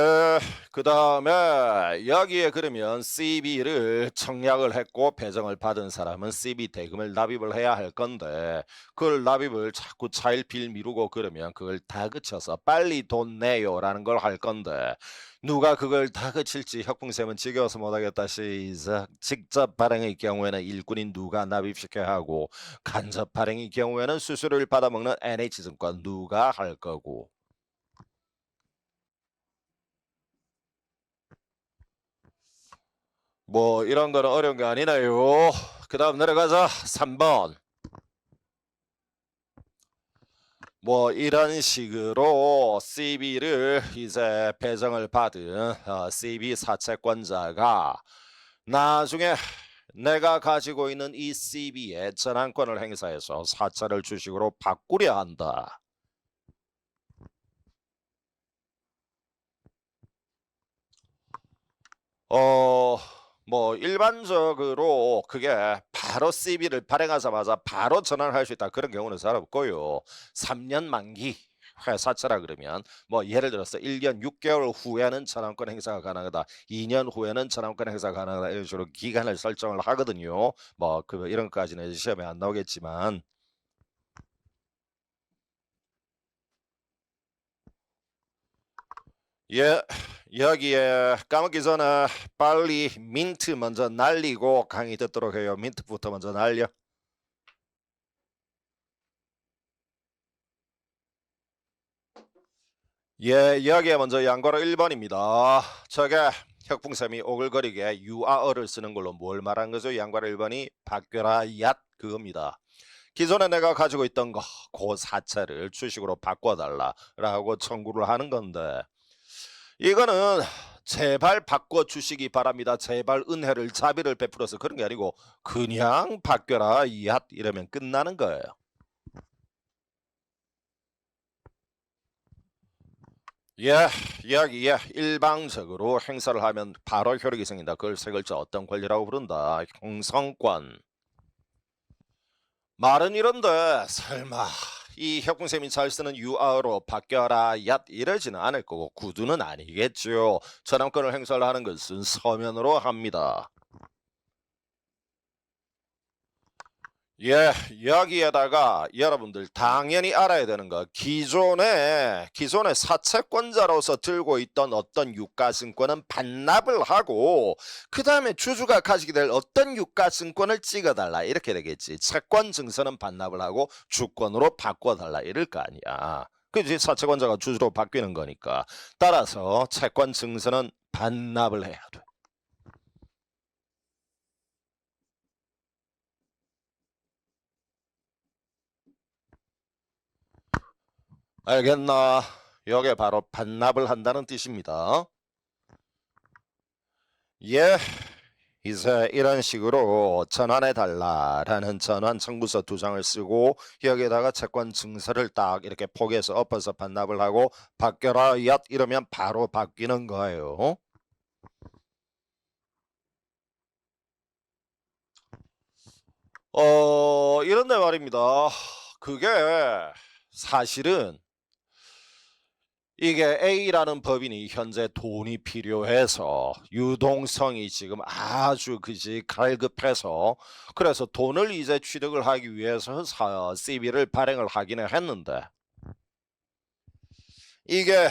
그 다음에 여기에 그러면 CB를 청약을 했고 배정을 받은 사람은 CB 대금을 납입을 해야 할 건데 그걸 납입을 자꾸 차일피일 미루고 그러면 그걸 다그쳐서 빨리 돈 내요라는 걸 할 건데 누가 그걸 다그칠지 혁풍쌤은 지겨워서 못하겠다. 시작. 직접 발행의 경우에는 일꾼인 누가 납입시켜야 하고 간접 발행의 경우에는 수수료를 받아먹는 NH증권 누가 할 거고. 뭐 이런 거는 어려운 게 아니네요. 그 다음 내려가자. 3번. 뭐 이런 식으로 CB를 이제 배정을 받은 CB 사채권자가 나중에 내가 가지고 있는 이 CB의 전환권을 행사해서 사채를 주식으로 바꾸려 한다. 뭐 일반적으로 그게 바로 CB를 발행하자마자 바로 전환할 수 있다. 그런 경우는 잘 없고요. 3년 만기 회사채라 그러면 뭐 예를 들어서 1년 6개월 후에는 전환권 행사가 가능하다. 2년 후에는 전환권 행사가 가능하다. 이런 식으로 기간을 설정을 하거든요. 뭐 그 이런 것까지는 시험에 안 나오겠지만 예, 여기에 까먹기 전에 빨리 민트 먼저 날리고 강의 듣도록 해요. 민트부터 먼저 날려. 예, 여기에 먼저 양과로 1번입니다. 저게 혁풍쌤이 오글거리게 유아어를 쓰는 걸로 뭘 말한 거죠? 양과로 1번이 바뀌어라 얏 그겁니다. 기존에 내가 가지고 있던 거, 그 사채를 주식으로 바꿔달라라고 청구를 하는 건데 이거는 제발 바꿔주시기 바랍니다. 제발 은혜를 자비를 베풀어서 그런 게 아니고 그냥 바뀌어라 얏 이러면 끝나는 거예요. 예, 이야기에 일방적으로 행사를 하면 바로 효력이 생긴다. 그걸 세 글자 어떤 권리라고 부른다. 형성권. 말은 이런데 설마 이 혁궁쌤이 잘 쓰는 유아어로 바뀌어라 얏 이러지는 않을 거고 구두는 아니겠죠. 전환권을 행사를 하는 것은 서면으로 합니다. 예, 여기에다가 여러분들 당연히 알아야 되는 거 기존에 사채권자로서 들고 있던 어떤 유가증권은 반납을 하고 그 다음에 주주가 가지게 될 어떤 유가증권을 찍어달라 이렇게 되겠지. 채권 증서는 반납을 하고 주권으로 바꿔달라 이럴 거 아니야. 그지 사채권자가 주주로 바뀌는 거니까 따라서 채권 증서는 반납을 해야 돼. 알겠나? 이게 바로 반납을 한다는 뜻입니다. 예, 이제 이런 식으로 전환해달라라는 전환 청구서 2장을 쓰고 여기에다가 채권 증서를 딱 이렇게 포개서 엎어서 반납을 하고 바뀌어라 얏 이러면 바로 바뀌는 거예요. 이런데 말입니다. 그게 사실은 이게 A라는 법인이 현재 돈이 필요해서 유동성이 지금 아주 그지 갈급해서 그래서 돈을 이제 취득을 하기 위해서 CB를 발행을 하기는 했는데 이게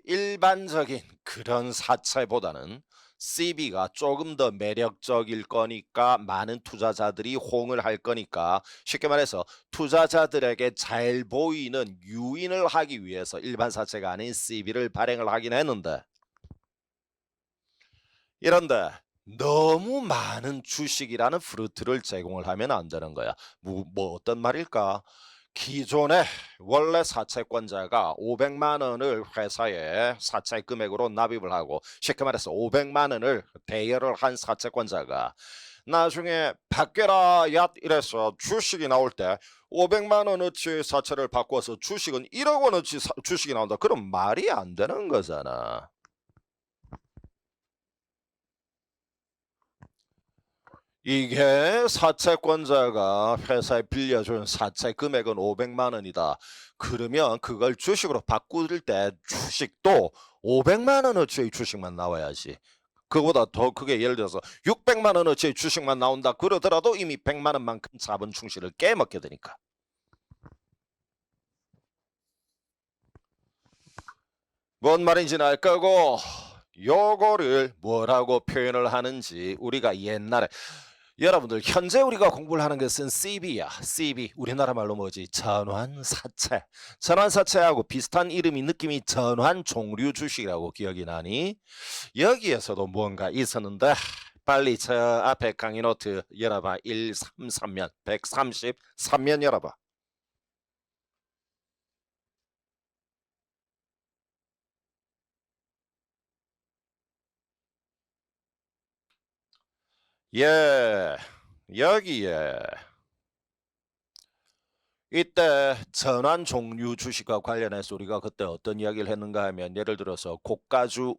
일반적인 그런 사채보다는 CB가 조금 더 매력적일 거니까 많은 투자자들이 호응을 할 거니까 쉽게 말해서 투자자들에게 잘 보이는 유인을 하기 위해서 일반 사채가 아닌 CB를 발행을 하긴 했는데 이런데 너무 많은 주식이라는 프루트를 제공을 하면 안 되는 거야. 뭐 어떤 말일까? 기존에 원래 사채권자가 500만 원을 회사에 사채 금액으로 납입을 하고 쉽게 말해서 500만 원을 대여를 한 사채권자가 나중에 바뀌라 야 이래서 주식이 나올 때 500만 원어치 사채를 바꿔서 주식은 1억 원어치 주식이 나온다. 그럼 말이 안 되는 거잖아. 이게 사채권자가 회사에 빌려준 사채 금액은 500만 원이다. 그러면 그걸 주식으로 바꿀 때 주식도 500만 원어치의 주식만 나와야지. 그보다 더 크게 예를 들어서 600만 원어치의 주식만 나온다 그러더라도 이미 100만 원만큼 자본 충실을 깨먹게 되니까. 뭔 말인지는 알 거고 요거를 뭐라고 표현을 하는지 우리가 옛날에 여러분들 현재 우리가 공부를 하는 것은 CB야. CB 우리나라 말로 뭐지? 전환사채. 전환사채하고 비슷한 이름이 느낌이 전환종류 주식이라고 기억이 나니? 여기에서도 뭔가 있었는데 빨리 저 앞에 강의 노트 열어봐. 133면 133면 열어봐. 예, 여기에 이때 전환 종류 주식과 관련해서 우리가 그때 어떤 이야기를 했는가 하면 예를 들어서 고가주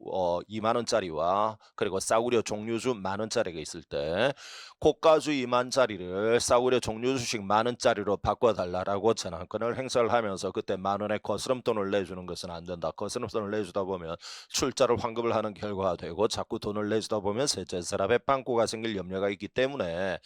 2만 원짜리와 그리고 싸구려 종류주 만 원짜리가 있을 때 고가주 2만 원짜리를 싸구려 종류 주식 만 원짜리로 바꿔달라고 전환권을 행사를 하면서 그때 만 원의 거스름돈을 내주는 것은 안 된다. 거스름돈을 내주다 보면 출자를 환급을 하는 결과가 되고 자꾸 돈을 내주다 보면 세제세납에 빵꾸가 생길 염려가 있기 때문에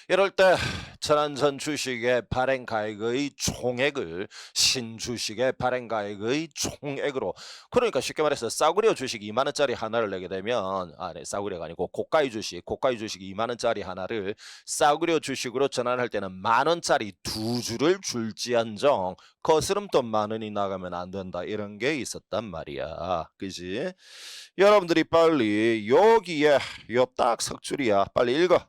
이럴 때 전환전 주식의 발행가액의 총액을 신주식의 발행가액의 총액으로 그러니까 쉽게 말해서 싸구려 주식 2만 원짜리 하나를 내게 되면 네, 싸구려가 아니고 고가의 주식 2만 원짜리 하나를 싸구려 주식으로 전환할 때는 만 원짜리 두 주를 줄지언정 거스름돈 만 원이 나가면 안 된다 이런 게 있었단 말이야. 그지? 여러분들이 빨리 여기에 요 딱 석 줄이야. 빨리 읽어.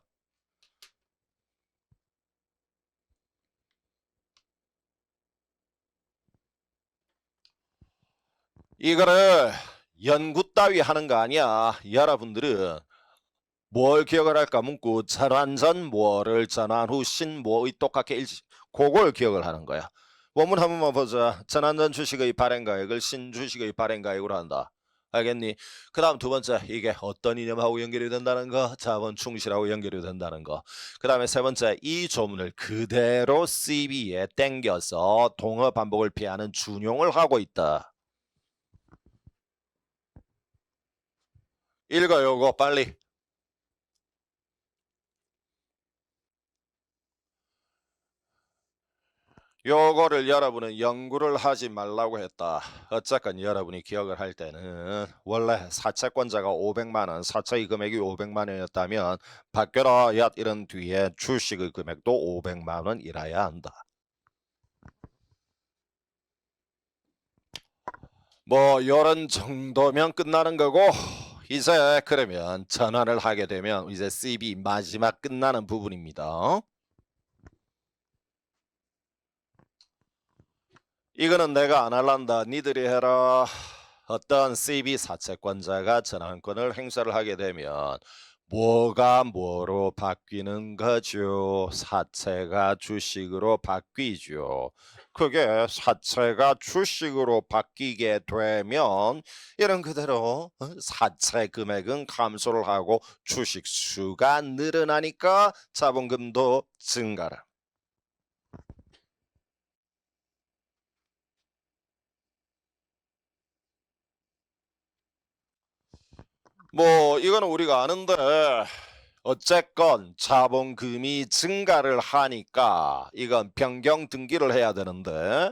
이거를 연구 따위 하는 거 아니야. 여러분들은 뭘 기억을 할까 문구 전환 전 뭐를 전환 후 신 뭐의 똑같게 일치 그걸 기억을 하는 거야. 원문 한 번만 보자. 전환 전 주식의 발행가액을 신 주식의 발행가액으로 한다. 알겠니? 그 다음 두 번째 이게 어떤 이념하고 연결이 된다는 거 자본 충실하고 연결이 된다는 거. 그 다음에 세 번째 이 조문을 그대로 CB에 땡겨서 동어 반복을 피하는 준용을 하고 있다. 읽어 요거 빨리. 요거를 여러분은 연구를 하지 말라고 했다. 어쨌건 여러분이 기억을 할 때는 원래 사채권자가 500만 원, 사채의 금액이 500만 원이었다면 바뀌어라 야 이런 뒤에 주식의 금액도 500만 원이라야 한다. 뭐 요런 정도면 끝나는 거고 이제 그러면 전환을 하게 되면 이제 CB 마지막 끝나는 부분입니다. 이거는 내가 안 할란다. 니들이 해라. 어떤 CB 사채권자가 전환권을 행사를 하게 되면 뭐가 뭐로 바뀌는 거죠? 사채가 주식으로 바뀌죠. 그게 사채가 주식으로 바뀌게 되면 이런 그대로 사채 금액은 감소를 하고 주식 수가 늘어나니까 자본금도 증가를. 뭐 이거는 우리가 아는데 어쨌건 자본금이 증가를 하니까 이건 변경 등기를 해야 되는데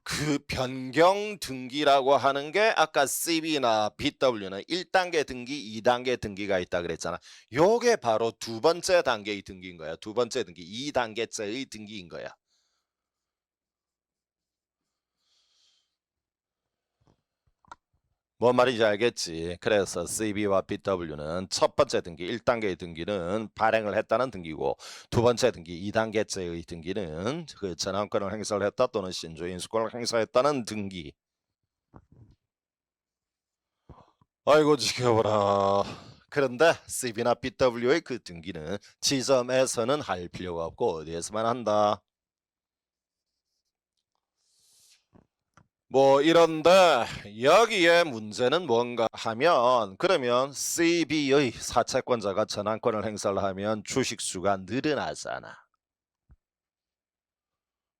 그 변경 등기라고 하는 게 아까 CB나 BW는 1단계 등기, 2단계 등기가 있다 그랬잖아. 요게 바로 두 번째 단계의 등기인 거야. 두 번째 등기, 2단계째의 등기인 거야. 뭔 말인지 알겠지? 그래서 CB와 BW는 첫 번째 등기 1단계의 등기는 발행을 했다는 등기고 두 번째 등기 2단계째의 등기는 그 전환권을 행사를 했다 또는 신주 인수권을 행사했다는 등기. 아이고 지켜보라. 그런데 CB나 BW의 그 등기는 지점에서는 할 필요가 없고 어디에서만 한다? 뭐 이런데 여기에 문제는 뭔가 하면 그러면 CB의 사채권자가 전환권을 행사를 하면 주식수가 늘어나잖아.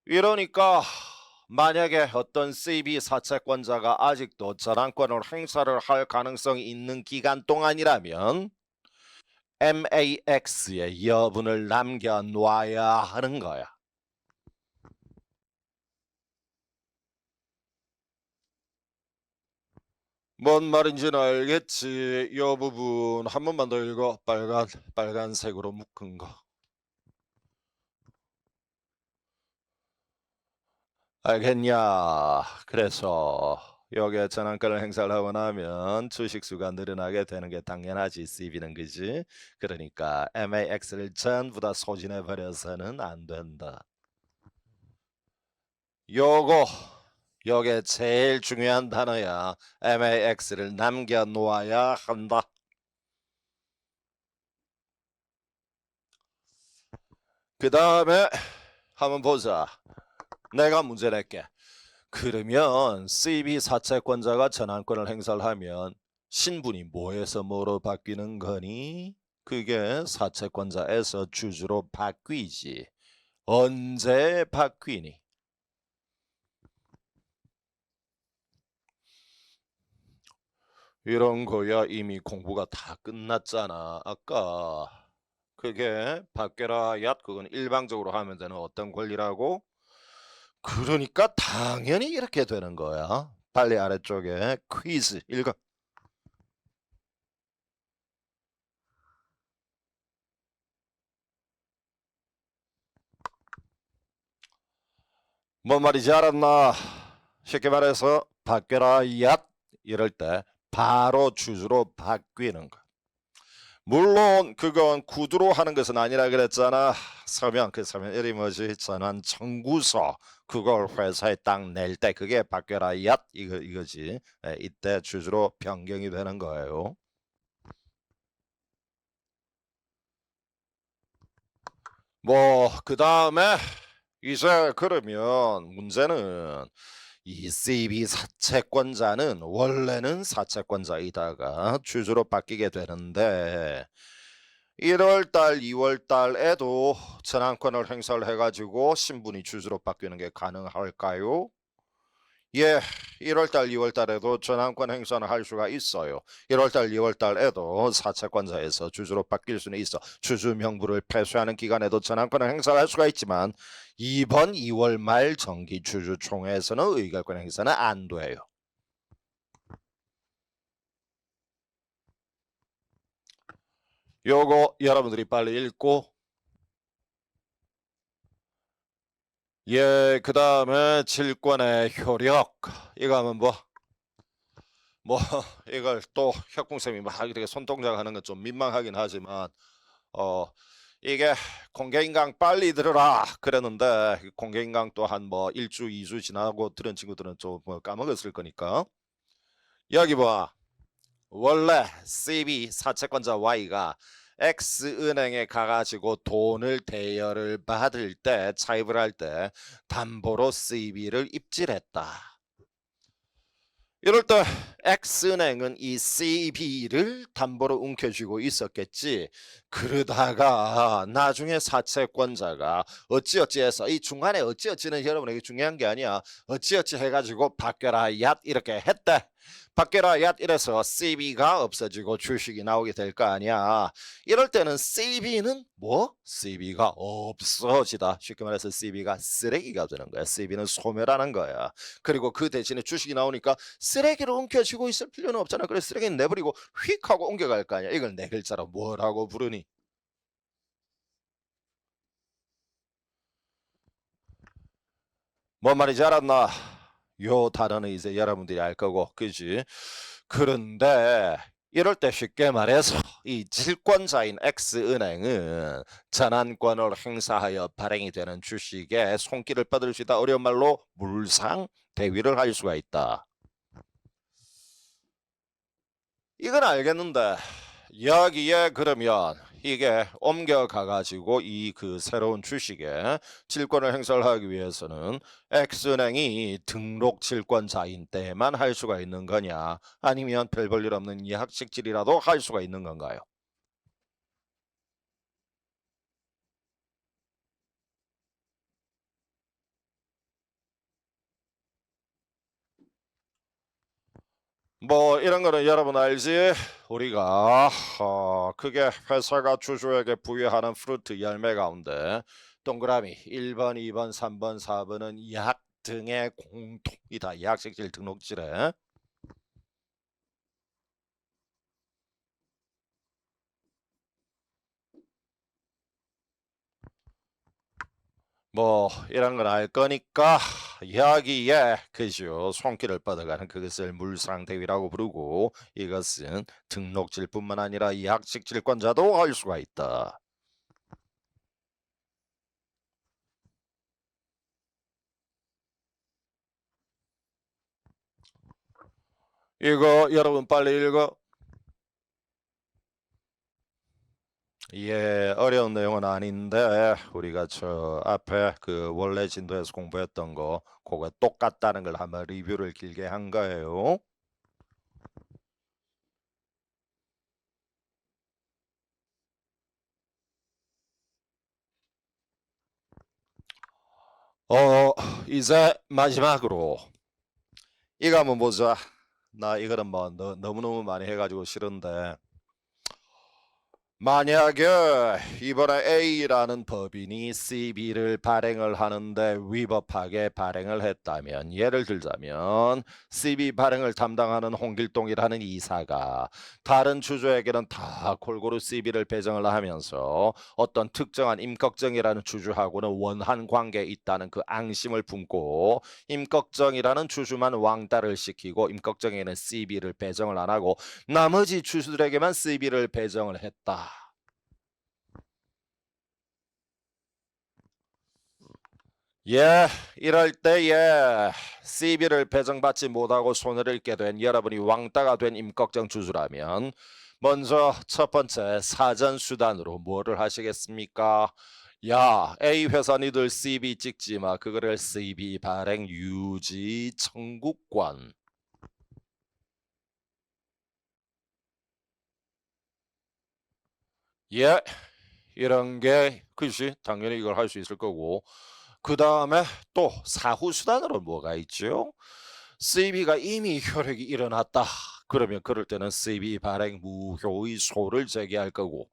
이러니까 만약에 어떤 CB 사채권자가 아직도 전환권을 행사를 할 가능성이 있는 기간 동안이라면 MAX에 여분을 남겨놔야 하는 거야. 뭔 말인지는 알겠지. 이 부분 한 번만 더 읽어. 빨간색으로 묶은 거. 알겠냐? 그래서 여기에 전환권을 행사를 하고 나면 주식수가 늘어나게 되는 게 당연하지. CB는 그지? 그러니까 MAX를 전부 다 소진해 버려서는 안 된다. 요거 여기에 제일 중요한 단어야. MAX를 남겨 놓아야 한다. 그 다음에 한번 보자. 내가 문제 낼게. 그러면 CB 사채권자가 전환권을 행사를 하면 신분이 뭐에서 뭐로 바뀌는 거니? 그게 사채권자에서 주주로 바뀌지. 언제 바뀌니? 이런 거야 이미 공부가 다 끝났잖아. 아까 그게 바뀌라 얏 그건 일방적으로 하면 되는 어떤 권리라고? 그러니까 당연히 이렇게 되는 거야. 빨리 아래쪽에 퀴즈 읽어. 뭔 말인지 알았나? 쉽게 말해서 바뀌라 얏 이럴 때 바로 주주로 바뀌는 거. 물론 그건 구두로 하는 것은 아니라 그랬잖아. 서면 그 서면 이름이 뭐지? 전환 청구서 그걸 회사에 딱 낼 때 그게 바뀌라 얏 이거지. 이때 주주로 변경이 되는 거예요. 뭐 그 다음에 이제 그러면 문제는 이 CB 사채권자는 원래는 사채권자이다가 주주로 바뀌게 되는데 1월달, 2월달에도 전환권을 행사를 해가지고 신분이 주주로 바뀌는 게 가능할까요? 예, 1월달, 2월달에도 전환권 행사는 할 수가 있어요. 1월달, 2월달에도 사채권자에서 주주로 바뀔 수는 있어. 주주 명부를 폐쇄하는 기간에도 전환권을 행사할 수가 있지만 이번 2월 말 정기 주주총회에서는 의결권 행사는 안 돼요. 요거 여러분들이 빨리 읽고 예, 그 다음에 질권의 효력 이거 하면 뭐 이걸 또 혁궁쌤이 막 이렇게 손동작 하는 건 좀 민망하긴 하지만 이게 공개인강 빨리 들으라 그랬는데 공개인강 또한 뭐 1주 2주 지나고 들은 친구들은 좀 뭐 까먹었을 거니까 여기 봐 원래 CB 사채권자 Y가 X은행에 가가지고 돈을 대여를 받을 때 차입을 할 때 담보로 CB를 입질했다. 이럴 때 X은행은 이 CB를 담보로 움켜쥐고 있었겠지. 그러다가 나중에 사채권자가 어찌어찌해서 이 중간에 어찌어찌는 여러분에게 중요한 게 아니야. 어찌어찌 해가지고 바뀌어라 얏 이렇게 했대. 바뀌어라 얏 이래서 CB가 없어지고 주식이 나오게 될 거 아니야. 이럴 때는 CB는 뭐? CB가 없어지다. 쉽게 말해서 CB가 쓰레기가 되는 거야. CB는 소멸하는 거야. 그리고 그 대신에 주식이 나오니까 쓰레기로 옮겨지고 있을 필요는 없잖아. 그래서 쓰레기는 내버리고 휙 하고 옮겨갈 거 아니야. 이걸 네 글자로 뭐라고 부르니? 뭔 말인지 알았나? 요 단어는 이제 여러분들이 알 거고, 그지? 그런데 이럴 때 쉽게 말해서 이 질권자인 X은행은 전환권을 행사하여 발행이 되는 주식에 손길을 뻗을 수 있다. 어려운 말로 물상 대위를 할 수가 있다. 이건 알겠는데 여기에 그러면 이게 옮겨가 가지고 이 그 새로운 주식에 질권을 행사를 하기 위해서는 X은행이 등록 질권자인 때만 할 수가 있는 거냐, 아니면 별 볼 일 없는 예약식질이라도 할 수가 있는 건가요? 뭐 이런 거는 여러분 알지? 우리가 그게 회사가 주주에게 부여하는 프루트 열매 가운데 동그라미 1번, 2번, 3번, 4번은 약 등의 공통이다. 약식질 등록질에. 뭐 이런 걸 알 거니까 여기에 그죠, 손길을 뻗어가는 그것을 물상대위라고 부르고, 이것은 등록질뿐만 아니라 약식질권자도 할 수가 있다. 이거 여러분 빨리 읽어. 예, 어려운 내용은 아닌데 우리가 저 앞에 그 원래 진도에서 공부했던 거 그거 똑같다는 걸 한번 리뷰를 길게 한 거예요. 이제 마지막으로 이거 한번 보자. 나 이거는 뭐 너무너무 많이 해가지고 싫은데, 만약에 이번에 A라는 법인이 CB를 발행을 하는데 위법하게 발행을 했다면, 예를 들자면 CB 발행을 담당하는 홍길동이라는 이사가 다른 주주에게는 다 골고루 CB를 배정을 하면서 어떤 특정한 임꺽정이라는 주주하고는 원한 관계에 있다는 그 앙심을 품고 임꺽정이라는 주주만 왕따를 시키고 임꺽정에는 CB를 배정을 안 하고 나머지 주주들에게만 CB를 배정을 했다. 예, 이럴 때에 CB를 배정받지 못하고 손을 잃게 된 여러분이 왕따가 된 임꺽정 주주라면 먼저 첫 번째 사전 수단으로 뭐를 하시겠습니까? 야, A 회사 니들 CB 찍지 마. 그거를 CB 발행 유지 청구권. 예, 이런 게 그지, 당연히 이걸 할 수 있을 거고, 그 다음에 또 사후 수단으로 뭐가 있죠? CB가 이미 효력이 일어났다. 그러면 그럴 때는 CB 발행 무효의 소를 제기할 거고,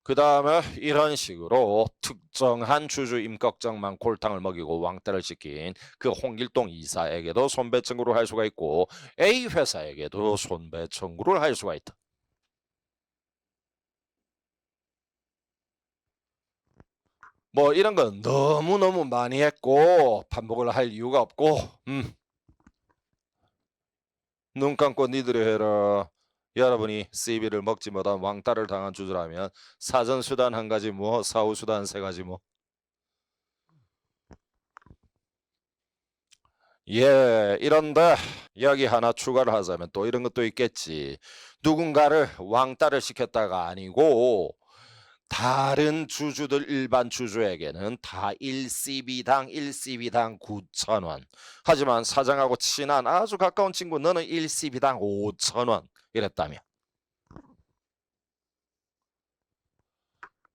그 다음에 이런 식으로 특정한 주주 임꺽정만 골탕을 먹이고 왕따를 시킨 그 홍길동 이사에게도 손배 청구를 할 수가 있고, A 회사에게도 손배 청구를 할 수가 있다. 뭐 이런 건 너무너무 많이 했고 반복을 할 이유가 없고, 눈 감고 니들이 해라. 여러분이 CB를 먹지 못한 왕따를 당한 주주라면 사전 수단 한 가지 뭐, 사후 수단 세 가지 뭐. 예, 이런데 여기 하나 추가를 하자면 또 이런 것도 있겠지. 누군가를 왕따를 시켰다가 아니고 다른 주주들, 일반 주주에게는 다 1CB당 1CB당 9,000원. 하지만 사장하고 친한 아주 가까운 친구 너는 1CB당 5,000원 이랬다면,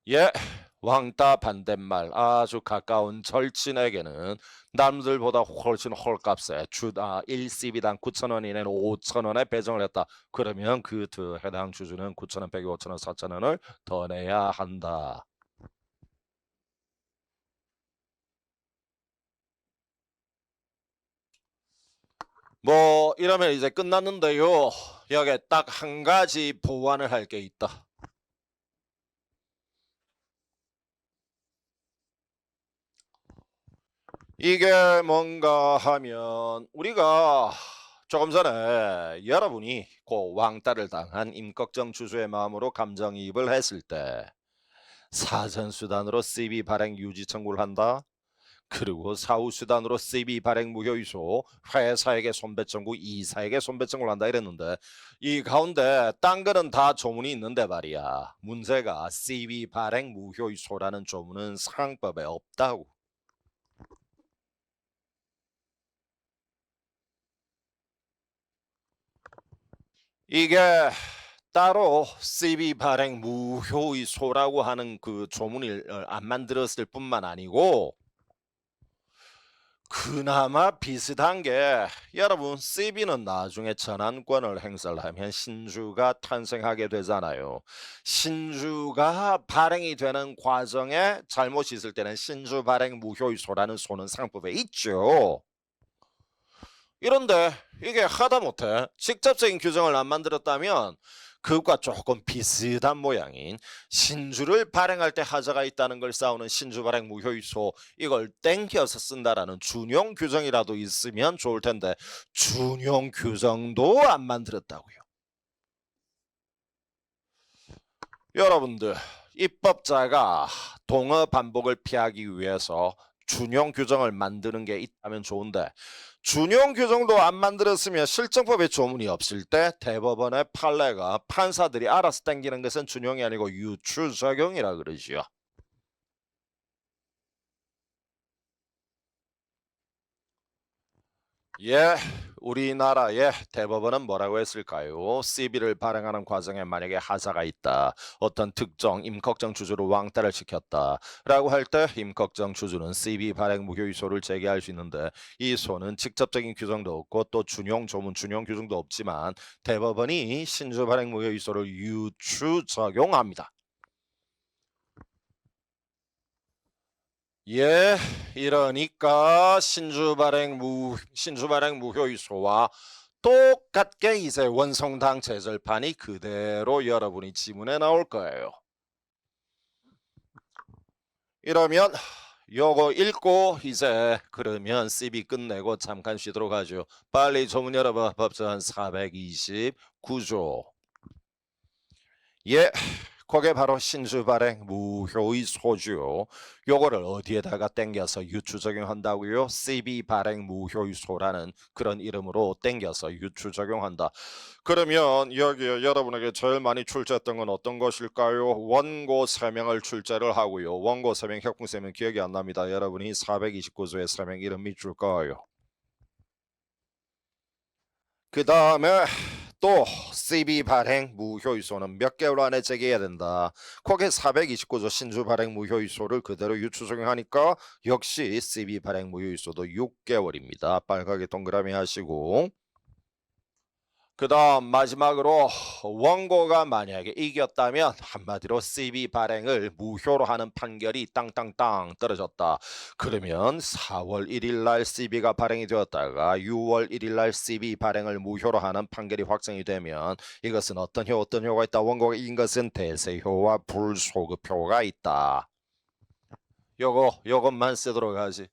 예, 왕따 반대말 아주 가까운 절친에게는 남들보다 훨씬 헐값에 1CB당 9,000원 이내는 5,000원에 배정을 했다. 그러면 그 해당 주주는 9,000원 빼기 5,000원 4,000원을 더 내야 한다. 뭐 이러면 이제 끝났는데요. 여기에 딱 한 가지 보완을 할 게 있다. 이게 뭔가 하면 우리가 조금 전에 여러분이 그 왕따를 당한 임꺽정 주주의 마음으로 감정이입을 했을 때 사전수단으로 CB 발행 유지 청구를 한다. 그리고 사후수단으로 CB 발행 무효유소, 회사에게 손배청구, 이사에게 손배청구를 한다 이랬는데 이 가운데 딴 거는 다 조문이 있는데 말이야. 문제가 CB 발행 무효유소라는 조문은 상법에 없다고. 이게 따로 CB 발행 무효유소라고 하는 그 조문을 안 만들었을 뿐만 아니고 그나마 비슷한 게 여러분 CB는 나중에 전환권을 행사를 하면 신주가 탄생하게 되잖아요. 신주가 발행이 되는 과정에 잘못이 있을 때는 신주 발행 무효유소라는 소는 상법에 있죠. 이런데 이게 하다못해 직접적인 규정을 안 만들었다면 그것과 조금 비슷한 모양인 신주를 발행할 때 하자가 있다는 걸 싸우는 신주 발행 무효유소 이걸 땡겨서 쓴다라는 준용 규정이라도 있으면 좋을 텐데 준용 규정도 안 만들었다고요. 여러분들 입법자가 동어 반복을 피하기 위해서 준용 규정을 만드는 게 있다면 좋은데 준용 규정도 안 만들었으면 실정법에 조문이 없을 때 대법원의 판례가 판사들이 알아서 땡기는 것은 준용이 아니고 유추작용이라 그러지요. 예, 우리나라의 대법원은 뭐라고 했을까요? CB를 발행하는 과정에 만약에 하자가 있다. 어떤 특정 임꺽정 주주로 왕따를 시켰다. 라고 할 때 임꺽정 주주는 CB 발행 무효유소를 제기할 수 있는데 이 소는 직접적인 규정도 없고 또 준용 조문 준용 규정도 없지만 대법원이 신주 발행 무효유소를 유추 적용합니다. 예, 이러니까 신주 발행 무효유소와 똑같게 이제 원성당 재절판이 그대로 여러분이 지문에 나올 거예요. 이러면 요거 읽고 이제 그러면 CB 끝내고 잠깐 쉬도록 하죠. 빨리 조문 열어봐. 법전 429조. 예. 그게 바로 신주 발행 무효의 소주요. 요거를 어디에다가 땡겨서 유추 적용한다고요? CB 발행 무효유소라는 그런 이름으로 땡겨서 유추 적용한다. 그러면 여기에 여러분에게 제일 많이 출제했던 건 어떤 것일까요? 원고 세명을 출제를 하고요. 원고 세명, 협공 세명 기억이 안 납니다. 여러분이 429조의 세명 이름 밑줄 거예요. 그 다음에 또 CB 발행 무효유소는 몇 개월 안에 제기해야 된다. 거기에 429조 신주 발행 무효유소를 그대로 유추 적용하니까 역시 CB 발행 무효유소도 6개월입니다. 빨갛게 동그라미 하시고 그 다음 마지막으로 원고가 만약에 이겼다면 한마디로 CB 발행을 무효로 하는 판결이 땅땅땅 떨어졌다. 그러면 4월 1일 날 CB가 발행이 되었다가 6월 1일 날 CB 발행을 무효로 하는 판결이 확정이 되면 이것은 어떤 효가 있다. 원고가 이긴 것은 대세효와 불소급효가 있다. 요것만 쓰도록 하지.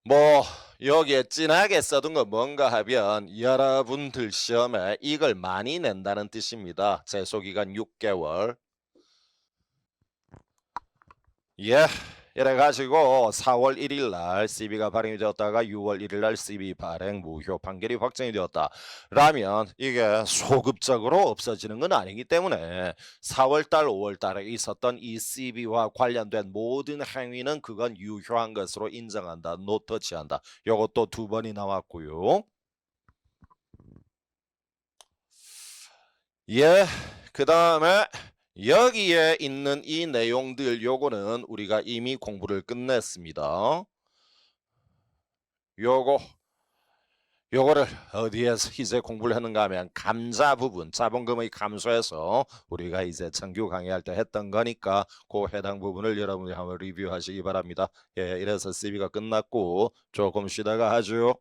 뭐 여기에 진하게 써둔 건 뭔가 하면 여러분들 시험에 이걸 많이 낸다는 뜻입니다. 제소기간 6개월. 예. 이래가지고 4월 1일 날 CB가 발행이 되었다가 6월 1일 날 CB 발행 무효 판결이 확정이 되었다. 라면 이게 소급적으로 없어지는 건 아니기 때문에 4월 달, 5월 달에 있었던 이 CB와 관련된 모든 행위는 그건 유효한 것으로 인정한다. 노터치한다. 요것도 두 번이 나왔고요. 예. 그 다음에 여기에 있는 이 내용들 요거는 우리가 이미 공부를 끝냈습니다. 요거를 어디에서 이제 공부를 하는가 하면 감자 부분, 자본금의 감소에서 우리가 이제 정규 강의할 때 했던 거니까 그 해당 부분을 여러분이 한번 리뷰하시기 바랍니다. 예, 이래서 CB가 끝났고 조금 쉬다가 하죠.